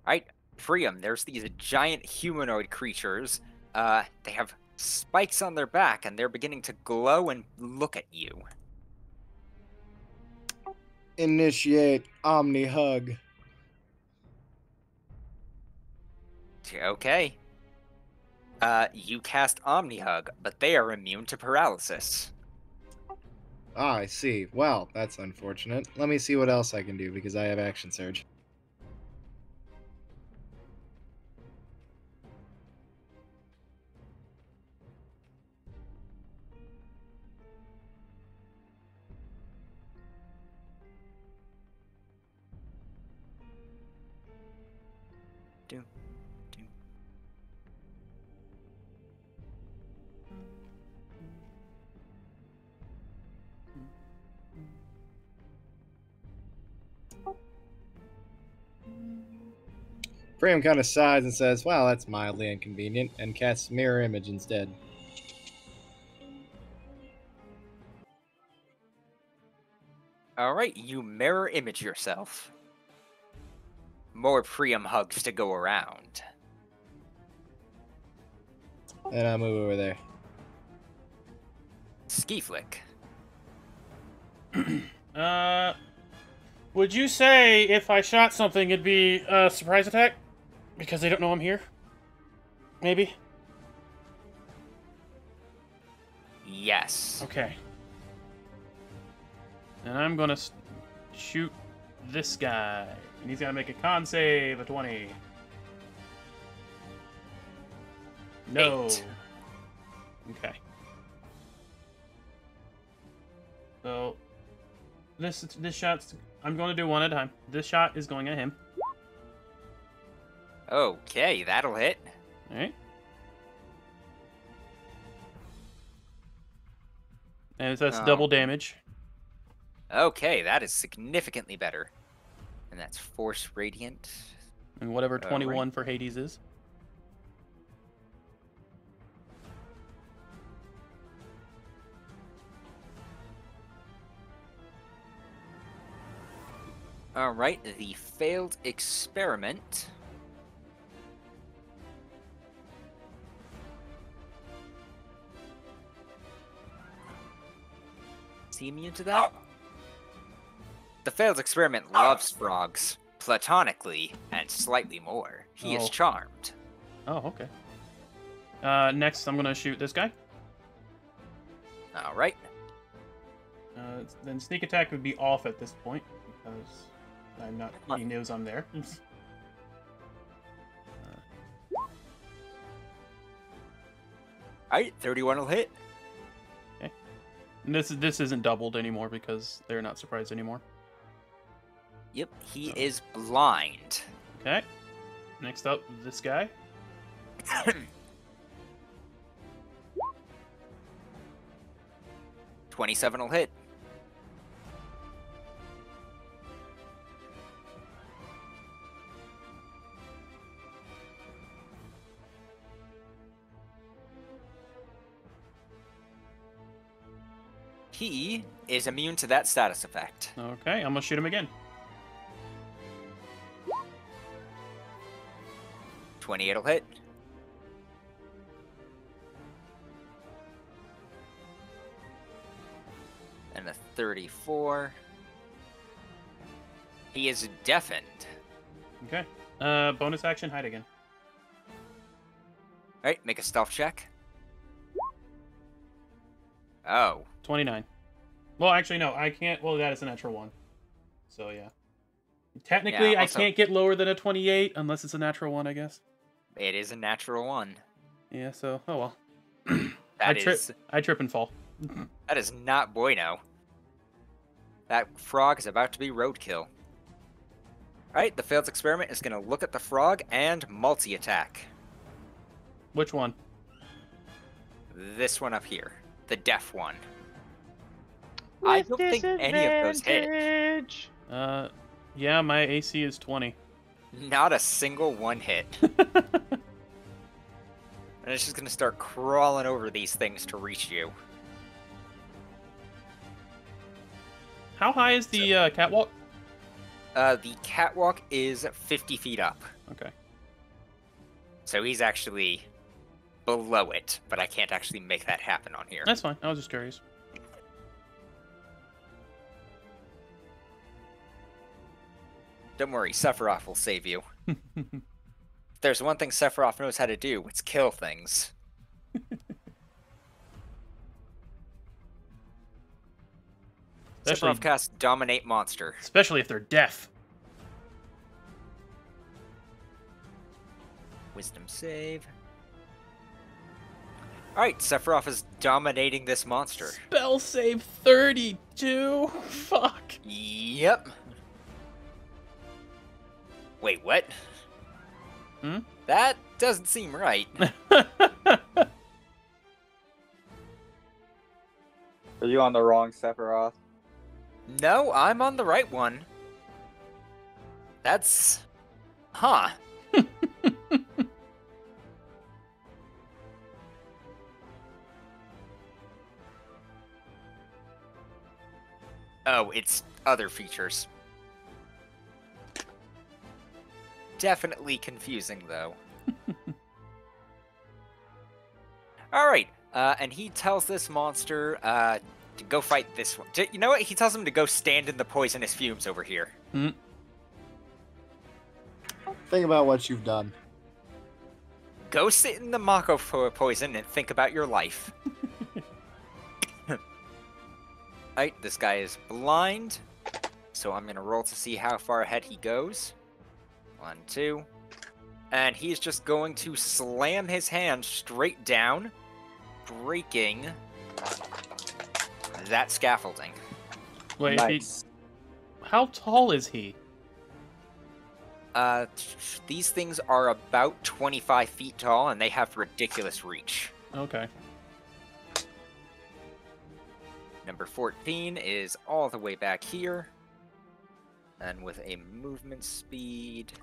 Alright, Priam, there's these giant humanoid creatures. They have spikes on their back, and they're beginning to glow and look at you. Initiate Omni Hug. Okay. You cast Omni Hug, but they are immune to paralysis. Ah, I see. Well, that's unfortunate. Let me see what else I can do because I have Action Surge. Do, do. Frame kind of sighs and says, well, that's mildly inconvenient, and casts Mirror Image instead. Alright, you mirror image yourself. More Priam hugs to go around. And I'll move over there. Ski Flick. Would you say if I shot something, it'd be a surprise attack? Because they don't know I'm here? Maybe? Yes. Okay. And I'm gonna shoot this guy. And he's gonna make a con save, a 20. No. 8. Okay. So, this shot's... I'm going to do one at a time. This shot is going at him. Okay, that'll hit. Alright. And that's double damage. Okay, that is significantly better. And that's Force Radiant. And whatever 21 right. for Hades is. Alright, the failed experiment. Is he immune to that? The failed experiment loves frogs, platonically, and slightly more. He is Oh. charmed. Oh, okay. Next, I'm going to shoot this guy. Alright. Then sneak attack would be off at this point, because I'm not... He knows I'm there. Alright, 31 will hit. And this isn't doubled anymore because they're not surprised anymore. Yep, he is blind. Okay. Next up, this guy. 27 will hit. He is immune to that status effect. Okay, I'm gonna shoot him again. 28 will hit. And a 34. He is deafened. Okay. Bonus action, hide again. Alright, make a stealth check. Oh. 29. Well, actually, no, I can't. Well, that is a natural 1. So, yeah. Technically, Yeah, I also- can't get lower than a 28 unless it's a natural 1, I guess. It is a natural 1. Yeah, so, oh well. That is I trip and fall. that is not bueno. That frog is about to be roadkill. Alright, the failed experiment is going to look at the frog and multi-attack. Which one? This one up here. The deaf one. I don't think any of those hit. Disadvantage. Yeah, my AC is 20. Not a single one hit. And it's just going to start crawling over these things to reach you. How high is the catwalk? The catwalk is 50 feet up. Okay. So he's actually below it, but I can't actually make that happen on here. That's fine. I was just curious. Don't worry, Sephiroth will save you. If there's one thing Sephiroth knows how to do, it's kill things. Especially- Sephiroth casts Dominate Monster. Especially if they're deaf. Wisdom save. Alright, Sephiroth is dominating this monster. Spell save 32. Fuck. Yep. Wait, what? Hmm? That doesn't seem right. Are you on the wrong Sephiroth? No, I'm on the right one. That's... Huh. Oh, it's other features. Definitely confusing, though. Alright, and he tells this monster to go fight this one. You know what? He tells him to go stand in the poisonous fumes over here. Think about what you've done. Go sit in the Mako poison and think about your life. Alright, this guy is blind, so I'm gonna roll to see how far ahead he goes. 1, 2. And he's just going to slam his hand straight down, breaking that scaffolding. Wait, Nice. how tall is he? These things are about 25 feet tall, and they have ridiculous reach. Okay. Number 14 is all the way back here. And with a movement speed...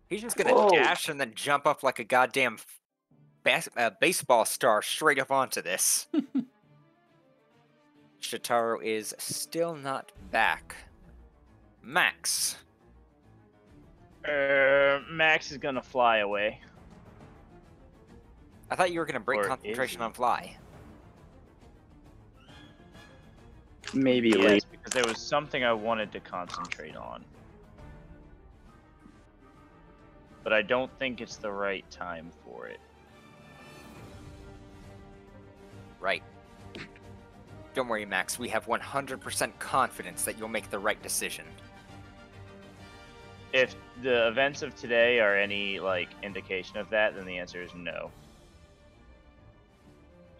He's just gonna Whoa. dash and then jump up like a goddamn baseball star straight up onto this. Shitaro is still not back. Max. Max is gonna fly away. I thought you were gonna break Or is concentration he? on fly. Maybe Yes, late. because there was something I wanted to concentrate on. But I don't think it's the right time for it. Right. Don't worry, Max. We have 100% confidence that you'll make the right decision. If the events of today are any, like, indication of that, then the answer is no.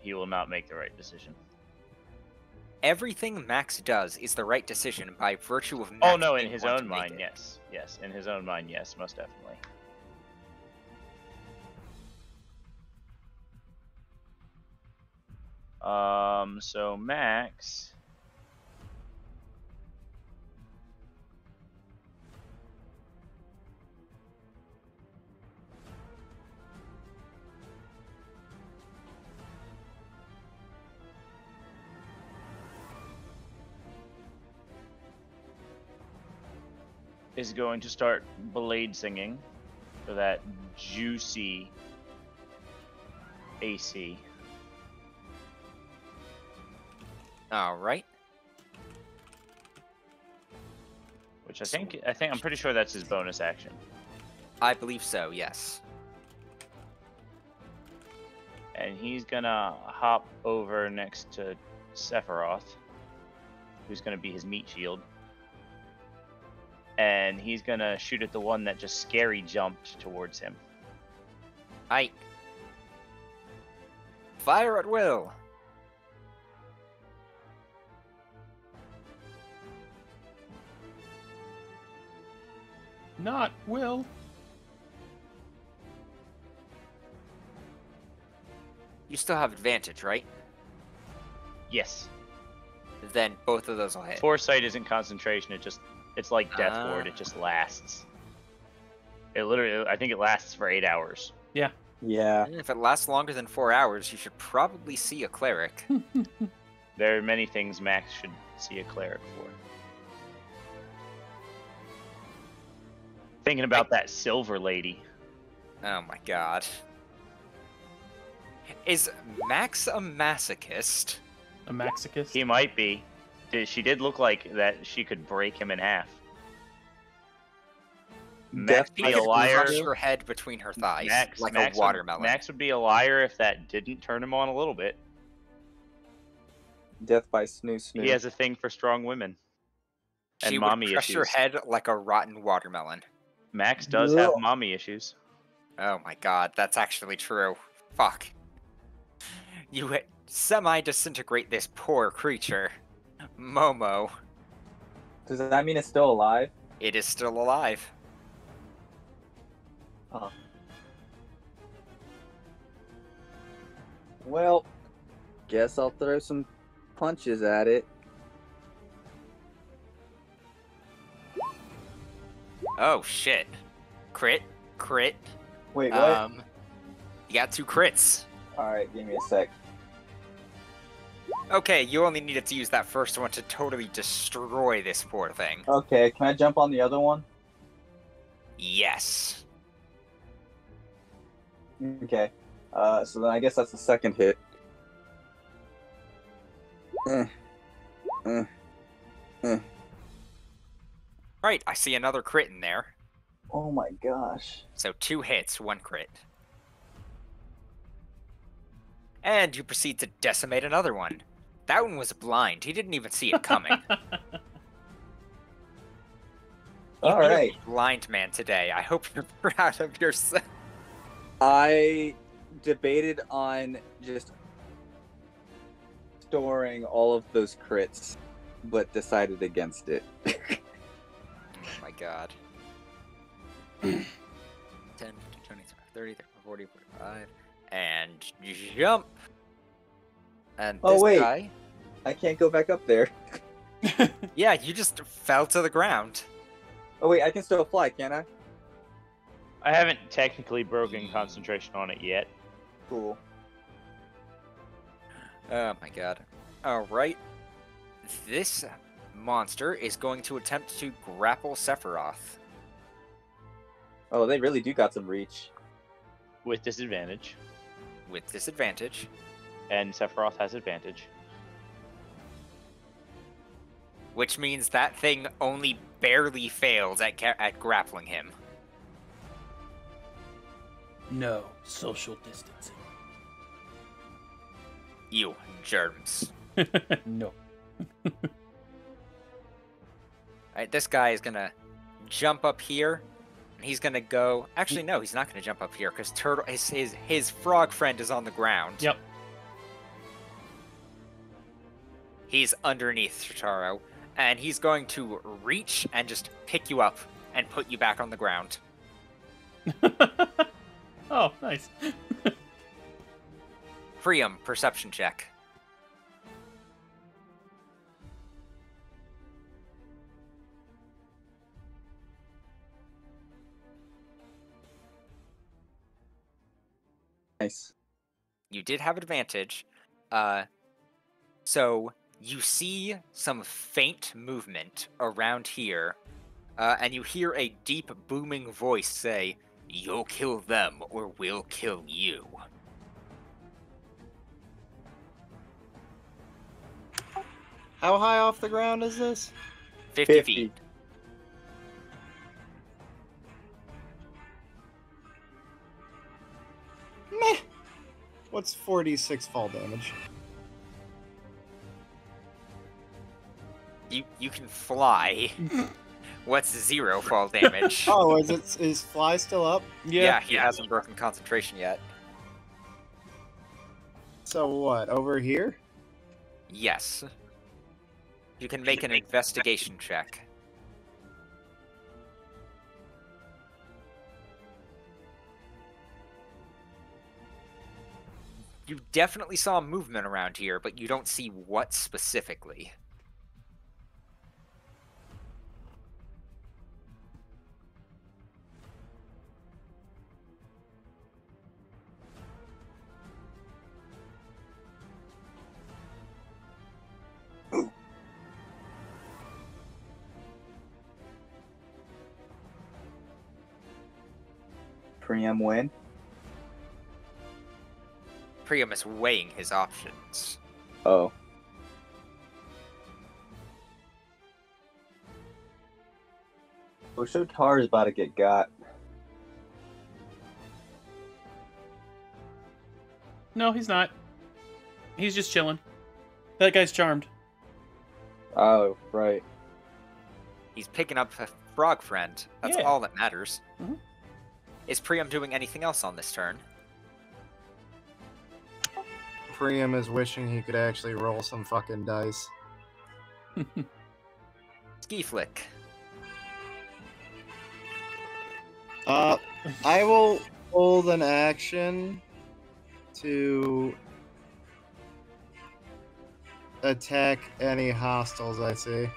He will not make the right decision. Everything Max does is the right decision by virtue of Max Oh no, in being his one to own make mind, it. yes. Yes, in his own mind, yes, most definitely. So Max... is going to start blade singing for that juicy AC. All right. Which I think I'm pretty sure that's his bonus action. I believe so, yes. And he's gonna hop over next to Sephiroth, who's gonna be his meat shield. And he's gonna shoot at the one that just scary jumped towards him. Aight. Fire at will. Not Will. You still have advantage, right? Yes. Then both of those will hit. Foresight isn't concentration, it's like Death Ward, it just lasts. It literally, I think it lasts for 8 hours. Yeah. And if it lasts longer than 4 hours, you should probably see a cleric. There are many things Max should see a cleric for. Thinking about that silver lady. Oh my god. Is Max a masochist? A masochist? He might be. She did look like that she could break him in half. Max would be a Could liar. crush her head between her thighs like Max a watermelon. Max would be a liar if that didn't turn him on a little bit. Death by snoo. He has a thing for strong women. And She mommy would crush her issues. head like a rotten watermelon. Max does have Ugh. mommy issues. Oh my god, that's actually true. Fuck. You semi-disintegrate this poor creature. Momo. Does that mean it's still alive? It is still alive. Huh. Well, guess I'll throw some punches at it. Oh shit. Crit. Wait, what? You got 2 crits. Alright, give me a sec. Okay, you only needed to use that first one to totally destroy this poor thing. Okay, can I jump on the other one? Yes. Okay. So then I guess that's the second hit. Right, I see another crit in there. Oh my gosh. So 2 hits, 1 crit. And you proceed to decimate another one. That one was blind. He didn't even see it coming. Alright. Blind man today. I hope you're proud of yourself. I debated on just storing all of those crits, but decided against it. Oh my god. 10, 20, 30, 40, 45. And jump! And Oh, this wait. guy... I can't go back up there. Yeah, you just fell to the ground. Oh wait, I can still fly, can't I? I haven't technically broken concentration on it yet. Cool. Oh my god. Alright. This monster is going to attempt to grapple Sephiroth. Oh, they really do got some reach. With disadvantage. With disadvantage. And Sephiroth has advantage. Which means that thing only barely fails at grappling him. No social distancing. You germs. No. Alright, this guy is gonna jump up here. And he's gonna go... Actually, no, he's not gonna jump up here, because Turtle his frog friend is on the ground. Yep. He's underneath Totaro. And he's going to reach and just pick you up and put you back on the ground. Oh, nice. Priam, perception check. Nice. You did have advantage. So you see some faint movement around here. And you hear a deep, booming voice say, "You'll kill them, or we'll kill you." How high off the ground is this? 50 feet. Meh. What's 46 fall damage? You can fly. What's 0 fall damage? Oh, is Fly still up? Yeah, he hasn't broken concentration yet. So what? Over here? Yes. You can make an investigation check. You definitely saw movement around here, but you don't see what specifically. Priam win. Priam is weighing his options. Oh. Oh, so Tar is about to get got. No, he's not. He's just chilling. That guy's charmed. Oh, right. He's picking up a frog friend. That's Yeah. all that matters. Mhm. Is Priam doing anything else on this turn? Priam is wishing he could actually roll some fucking dice. Ski flick. I will hold an action to attack any hostiles I see.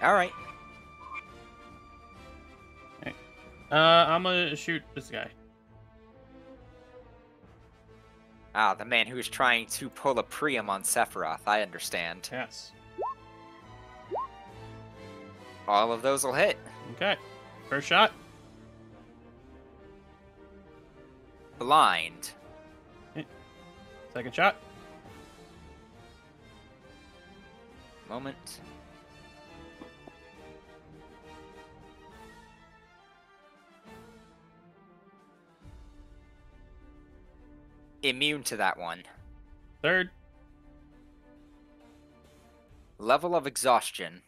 Alright. I'm gonna shoot this guy. Ah, the man who is trying to pull a Priam on Sephiroth, I understand. Yes. All of those will hit. Okay. First shot. Blind. Second shot. Moment. Immune to that one. Third. Level of exhaustion.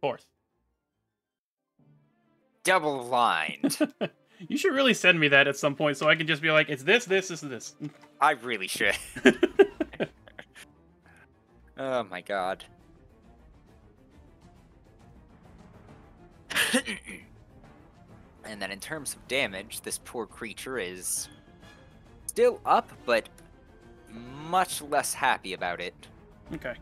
Fourth. Double blind. You should really send me that at some point so I can just be like, it's this, this, this, and this. I really should. Oh my god. And then in terms of damage, this poor creature is still up, but much less happy about it. Okay.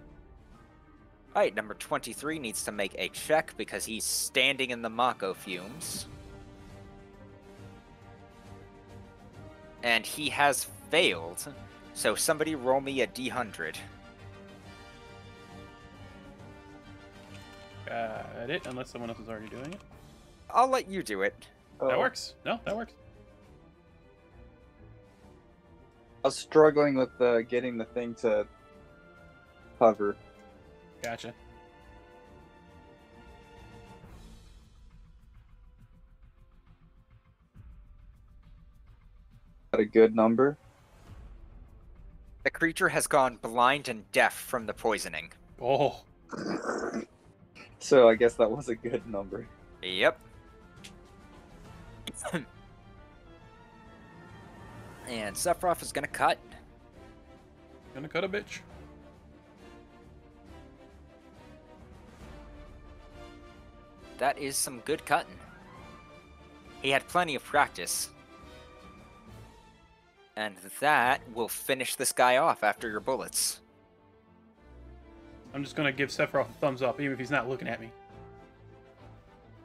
Alright, number 23 needs to make a check because he's standing in the Mako fumes. And he has failed, so somebody roll me a d100. Got it, unless someone else is already doing it. I'll let you do it. That works. No, that works. I was struggling with getting the thing to hover. Gotcha. Got a good number. The creature has gone blind and deaf from the poisoning. Oh. So I guess that was a good number. Yep. And Sephiroth is gonna cut. Gonna cut a bitch. That is some good cutting. He had plenty of practice. And that will finish this guy off after your bullets. I'm just gonna give Sephiroth a thumbs up, even if he's not looking at me.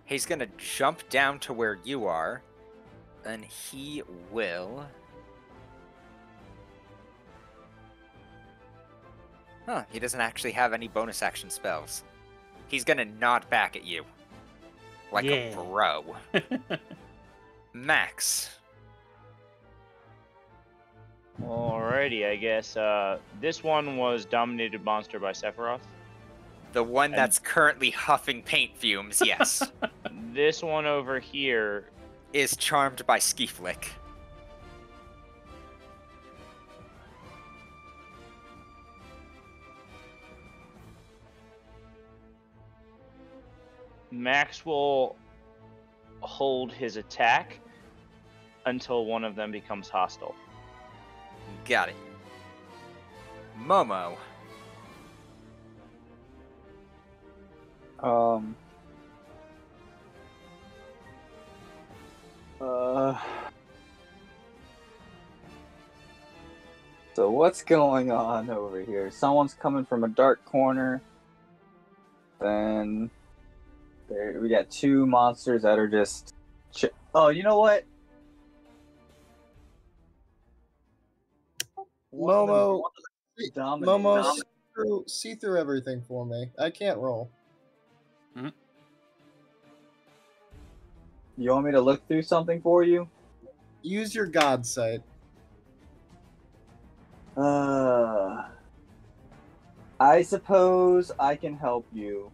He's gonna jump down to where you are, and he will... Huh, he doesn't actually have any bonus action spells. He's gonna nod back at you. like a Yeah. bro. Max. Alrighty, I guess. This one was dominated monster by Sephiroth. The one And- that's currently huffing paint fumes, yes, This one over here. is charmed by Ski-Flick. Max will hold his attack until one of them becomes hostile. Got it. Momo. Um. So what's going on over here? Someone's coming from a dark corner. Then we got two monsters that are just. Oh, you know what? Momo, Dominate. Momo, see through everything for me. I can't roll. You want me to look through something for you? Use your god sight. I suppose I can help you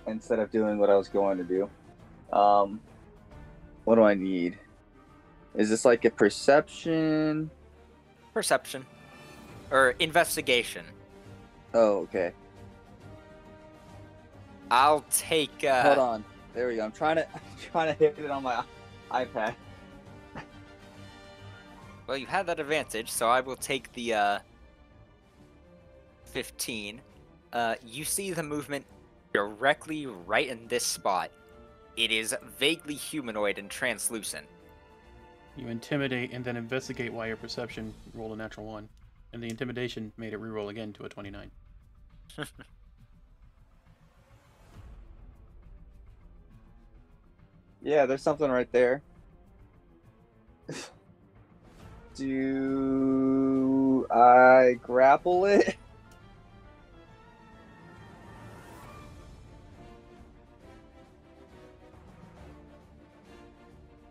instead of doing what I was going to do. What do I need? Is this like a perception? Perception. Or investigation. Oh, okay. I'll take, Hold on. There we go. I'm trying to hit it on my iPad. Well, you had that advantage, so I will take the, 15. You see the movement directly right in this spot. It is vaguely humanoid and translucent. You intimidate and then investigate while your perception rolled a natural 1. And the intimidation made it reroll again to a 29. Yeah, there's something right there. Do I grapple it? It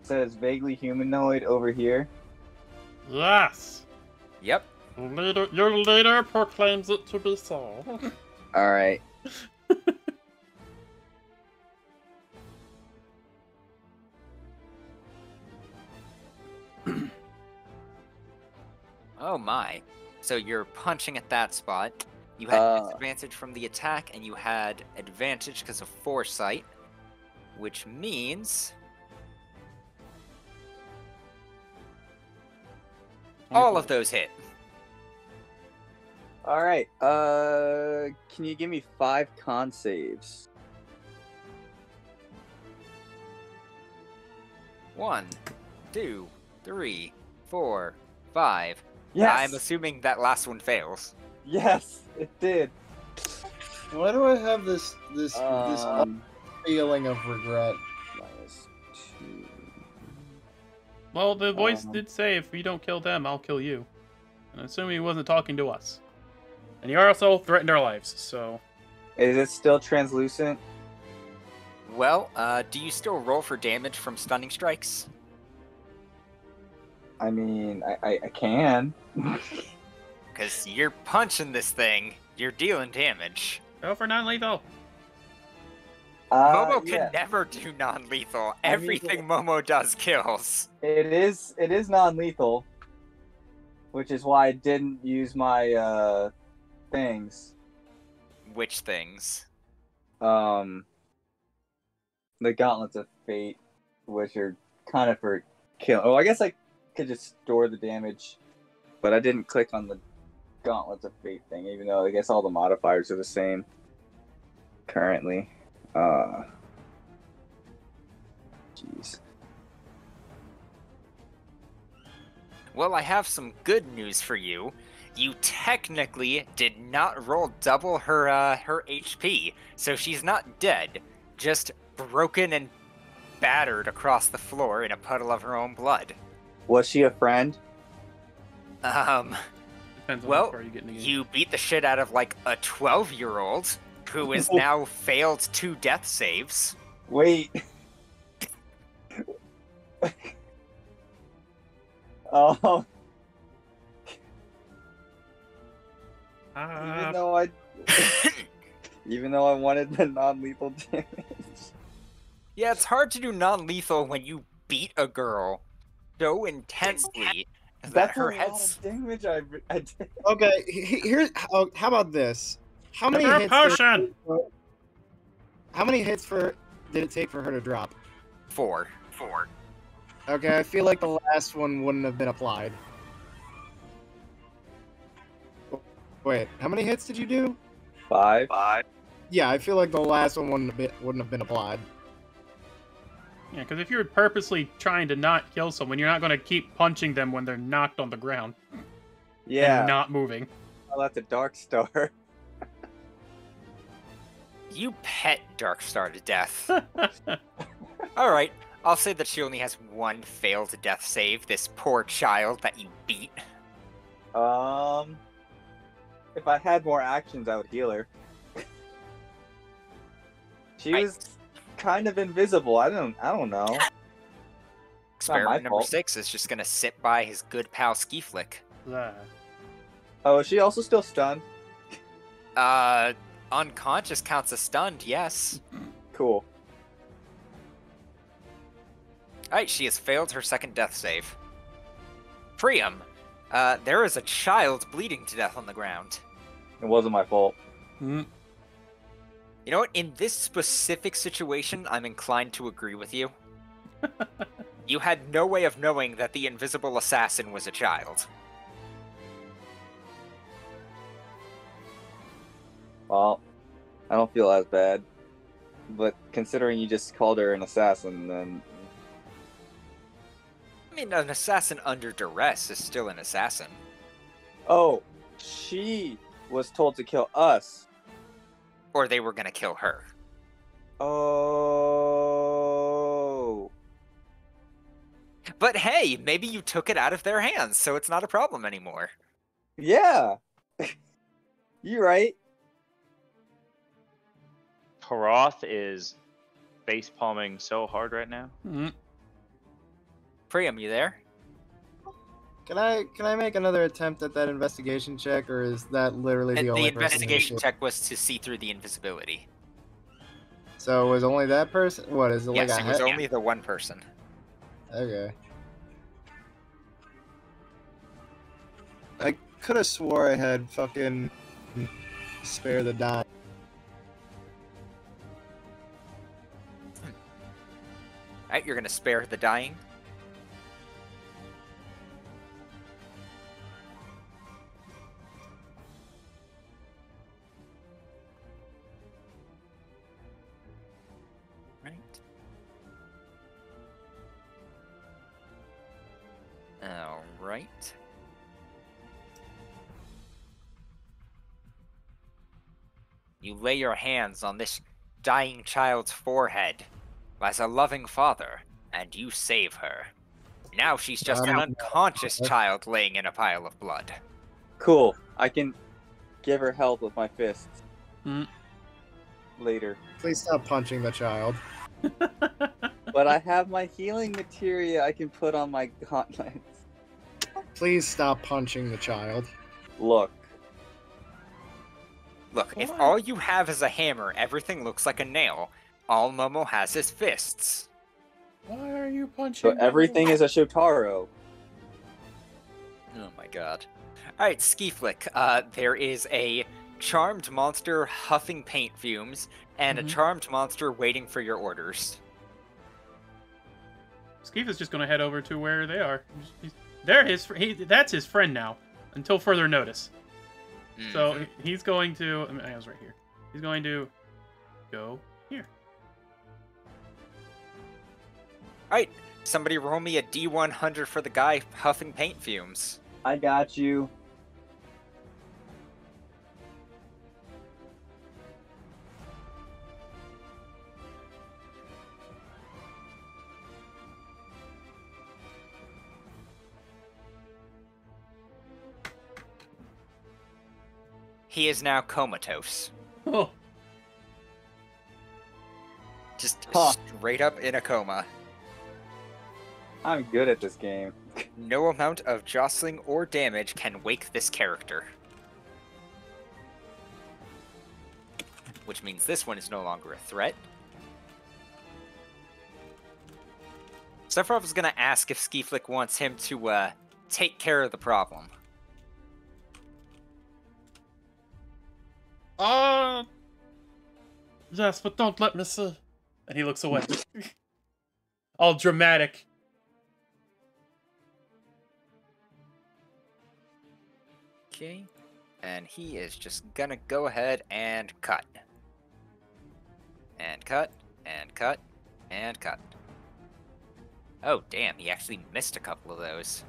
says vaguely humanoid over here. Yes! Yep. Your leader proclaims it to be so. Alright. Oh my. So you're punching at that spot. You had Uh. disadvantage from the attack, and you had advantage because of foresight, which means all of those hit. Alright. Can you give me 5 con saves? 1, 2, 3, 4, 5. Yes! I'm assuming that last one fails. Yes, it did. Why do I have this Um, feeling of regret? -2. Well, the voice Um. did say, if you don't kill them, I'll kill you. And I assume he wasn't talking to us. And he also threatened our lives, so... Is it still translucent? Well, do you still roll for damage from stunning strikes? I mean, I can. Because you're punching this thing, you're dealing damage. Go for non-lethal! Momo yeah. can never do non-lethal. I mean, Everything Momo does kills. It is non-lethal, which is why I didn't use my things. Which things? The gauntlets of fate, which are kind of for kill. Oh, I guess I could just store the damage, but I didn't click on the gauntlets of fate thing, even though I guess all the modifiers are the same currently. Jeez. Well, I have some good news for you. You technically did not roll double her HP, so she's not dead, just broken and battered across the floor in a puddle of her own blood. Was she a friend? Depends on how Well, far you get in the game. you beat the shit out of like a 12-year-old. who has now failed 2 death saves. Wait. Oh, even though I, even though I wanted the non-lethal damage. Yeah, it's hard to do non-lethal when you beat a girl so intensely that That's her a lot head's... of damage I did. Okay, here's how about this? How many Give her a hits? potion! How many hits did it take for her to drop? 4. Okay, I feel like the last one wouldn't have been applied. Wait, how many hits did you do? 5. Yeah, I feel like the last one wouldn't have been applied. Yeah, because if you're purposely trying to not kill someone, you're not going to keep punching them when they're knocked on the ground Yeah. and not moving. Oh, that's a dark star. You pet Darkstar to death. Alright, I'll say that she only has 1 failed death save, this poor child that you beat. If I had more actions, I would heal her. She was kind of invisible. I don't know. Not my Experiment number fault. 6 is just gonna sit by his good pal Skeeflick. Oh, is she also still stunned? Unconscious counts as stunned, yes. Cool. Alright, she has failed her 2nd death save. Priam, there is a child bleeding to death on the ground. It wasn't my fault. Mm. You know what? In this specific situation, I'm inclined to agree with you. You had no way of knowing that the invisible assassin was a child. Well, I don't feel as bad. But considering you just called her an assassin, then... I mean, an assassin under duress is still an assassin. Oh, she was told to kill us. Or they were gonna kill her. Oh. But hey, maybe you took it out of their hands, so it's not a problem anymore. Yeah. You're right. Haroth is face palming so hard right now. Mm. Priam, you there? Can I make another attempt at that investigation check, or is that literally the And only the person? investigation check was to see through the invisibility. So it was only that person? What is it like? Yes, a it was head? only the one person. Okay. I could have swore I had fucking spare the die. Alright, you're gonna spare the dying. Right. Alright. You lay your hands on this dying child's forehead as a loving father, and you save her. Now she's just an unconscious child laying in a pile of blood. Cool. I can give her help with my fists. Mm. Later. Please stop punching the child. But I have my healing materia I can put on my gauntlets. Please stop punching the child. Look. Look, if all you have is a hammer, everything looks like a nail. All Momo has is fists. Why are you punching? So everything is a Shotaro. Oh my god. Alright, Skeeflick, there is a charmed monster huffing paint fumes, and a charmed monster waiting for your orders. Skeef is just going to head over to where they are. That's his friend now, until further notice. So he's going to... I was right here. He's going to go here. Alright, somebody roll me a D100 for the guy huffing paint fumes. I got you. He is now comatose. Oh, Huh. Straight up in a coma. I'm good at this game. No amount of jostling or damage can wake this character. Which means this one is no longer a threat. Sephiroth is going to ask if Skeeflick wants him to take care of the problem. Yes, but don't let me see. And he looks away. All dramatic. Okay. And he is just gonna go ahead and cut. And cut, and cut, and cut. Oh, damn, he actually missed a couple of those.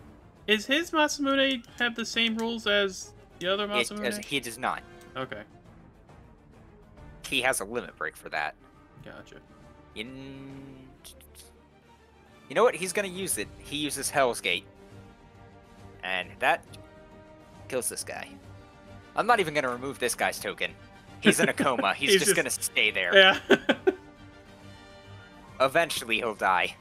Is his Masamune have the same rules as the other Masamune? He does not. Okay, He has a limit break for that. gotcha. You know what? He's gonna use it. He uses Hell's Gate. And that kills this guy. I'm not even gonna remove this guy's token. He's in a coma. He's just gonna stay there. Yeah. Eventually he'll die.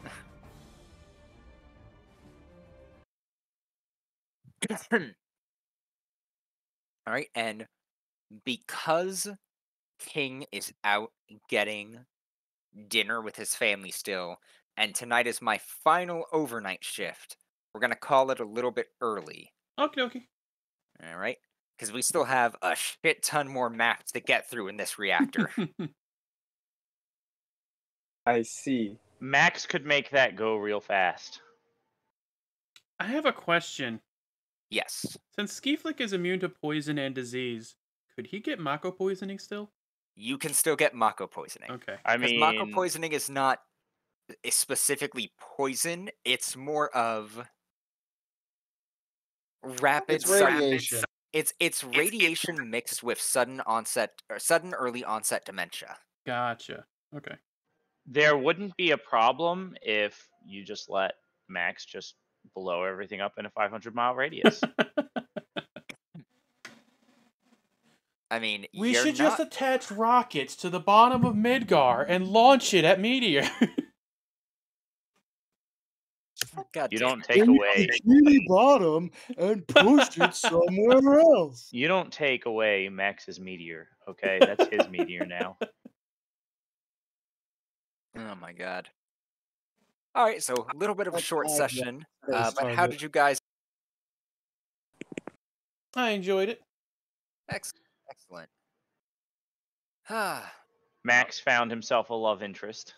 Alright, and because King is out getting dinner with his family still, and tonight is my final overnight shift, we're gonna call it a little bit early. Okay. Alright? Because we still have a shit ton more maps to get through in this reactor. I see. Max could make that go real fast. I have a question. Yes. Since Skeeflick is immune to poison and disease, could he get Mako poisoning still? You can still get Mako poisoning. Okay. I Because mean, Mako poisoning is not specifically poison, it's more of rapid It's radiation. It's radiation mixed with sudden early onset dementia. Gotcha. Okay. there wouldn't be a problem if you just let Max just blow everything up in a 500-mile radius. I mean, We you're should not... just attach rockets to the bottom of Midgar and launch it at Meteor. God You damn don't it. take away. the bottom and push it somewhere else. You don't take away Max's meteor. Okay, that's his meteor now. Oh my god. All right, so a little bit of a That's short bad, yeah. session, That's but how target. did you guys? I enjoyed it. Excellent. Ah, Max found himself a love interest.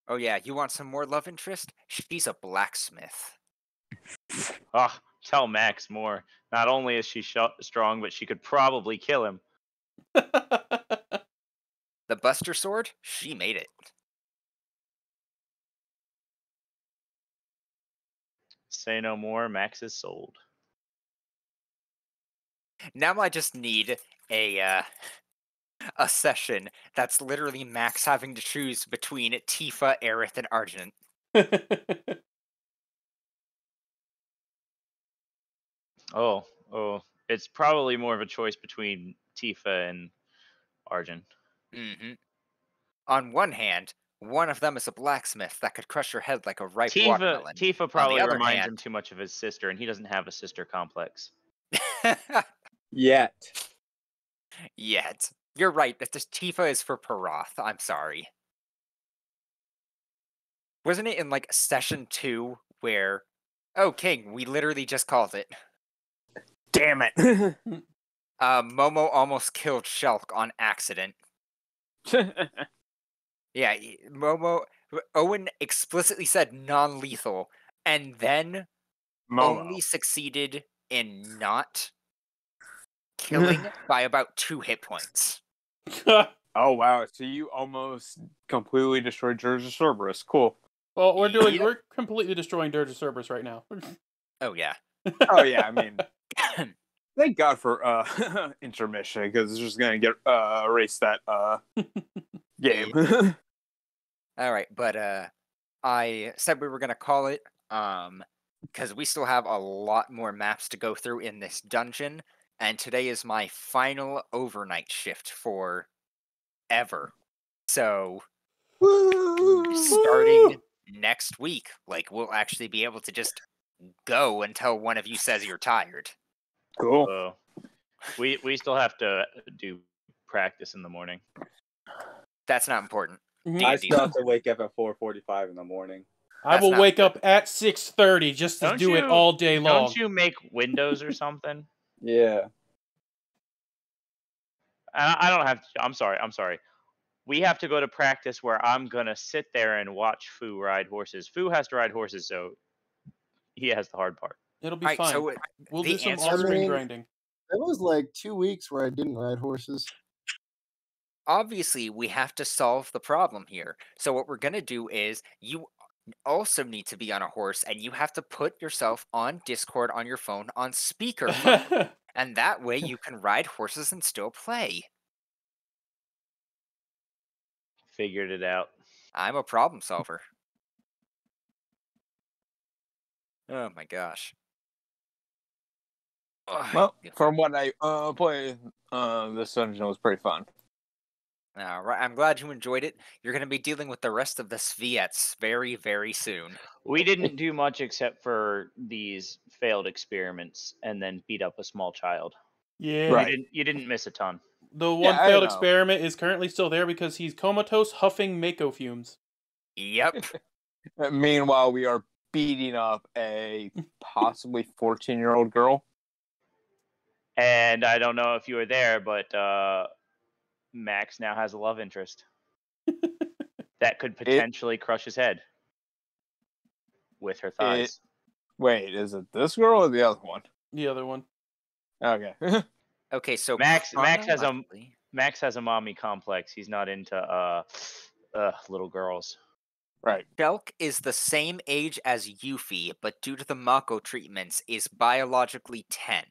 oh yeah, you want some more love interest? She's a blacksmith. Ah, tell Max more. Not only is she strong, but she could probably kill him. The Buster Sword? She made it. Say no more. Max is sold. Now I just need a session that's literally Max having to choose between Tifa, Aerith, and Argent. Oh, it's probably more of a choice between Tifa and Arjun. Mm-hmm. On one hand, one of them is a blacksmith that could crush your head like a ripe watermelon. Tifa probably other reminds him hand- too much of his sister, and he doesn't have a sister complex. Yet. Yet. You're right, but this Tifa is for Parath. I'm sorry. Wasn't it in like session 2 where, oh King, we literally just called it. Damn it. Momo almost killed Shulk on accident. Yeah, Owen explicitly said non-lethal, and then only succeeded in not killing by about 2 hit points. Oh wow! So you almost completely destroyed Georgia Cerberus. Cool. Well, Yep. we're completely destroying Dirge of Cerberus right now. Oh yeah. Oh yeah, I mean, thank God for intermission because it's just gonna get erase that game. All right, but I said we were gonna call it because we still have a lot more maps to go through in this dungeon, and today is my final overnight shift for ever. So, starting next week, like, we'll actually be able to just go until one of you says you're tired. Cool. We still have to do practice in the morning. That's not important. I still have to wake up at 4:45 in the morning. I will not wake up at 6:30 just to do it all day long. Don't you make windows or something? Yeah. I don't have to. I'm sorry. We have to go to practice where I'm going to sit there and watch Fu ride horses. Fu has to ride horses, so he has the hard part. It'll be Alright, fine. so We'll the do some answer- off-screen I mean- grinding. There was like 2 weeks where I didn't ride horses. obviously we have to solve the problem here. So what we're going to do is you also need to be on a horse, and you have to put yourself on Discord on your phone on speakerphone. And that way you can ride horses and still play. Figured it out. I'm a problem solver. Oh my gosh. Ugh. Well, from what I played, this dungeon was pretty fun. All right, I'm glad you enjoyed it. You're going to be dealing with the rest of the Sviets very, very soon. We didn't do much except for these failed experiments and then beat up a small child. Yeah. Right. You didn't miss a ton. The one I failed know. experiment is currently still there because he's comatose, huffing Mako fumes. Yep. Meanwhile, we are beating up a possibly 14-year-old girl. And I don't know if you were there, but Max now has a love interest that could potentially crush his head with her thighs. Wait, is it this girl or the other one? The other one. Okay. Okay, so Max has a chronologically- Max has a mommy complex. He's not into little girls. Right. Shelk is the same age as Yuffie, but due to the Mako treatments, is biologically 10.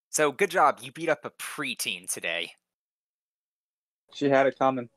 So good job, you beat up a preteen today. She had it coming.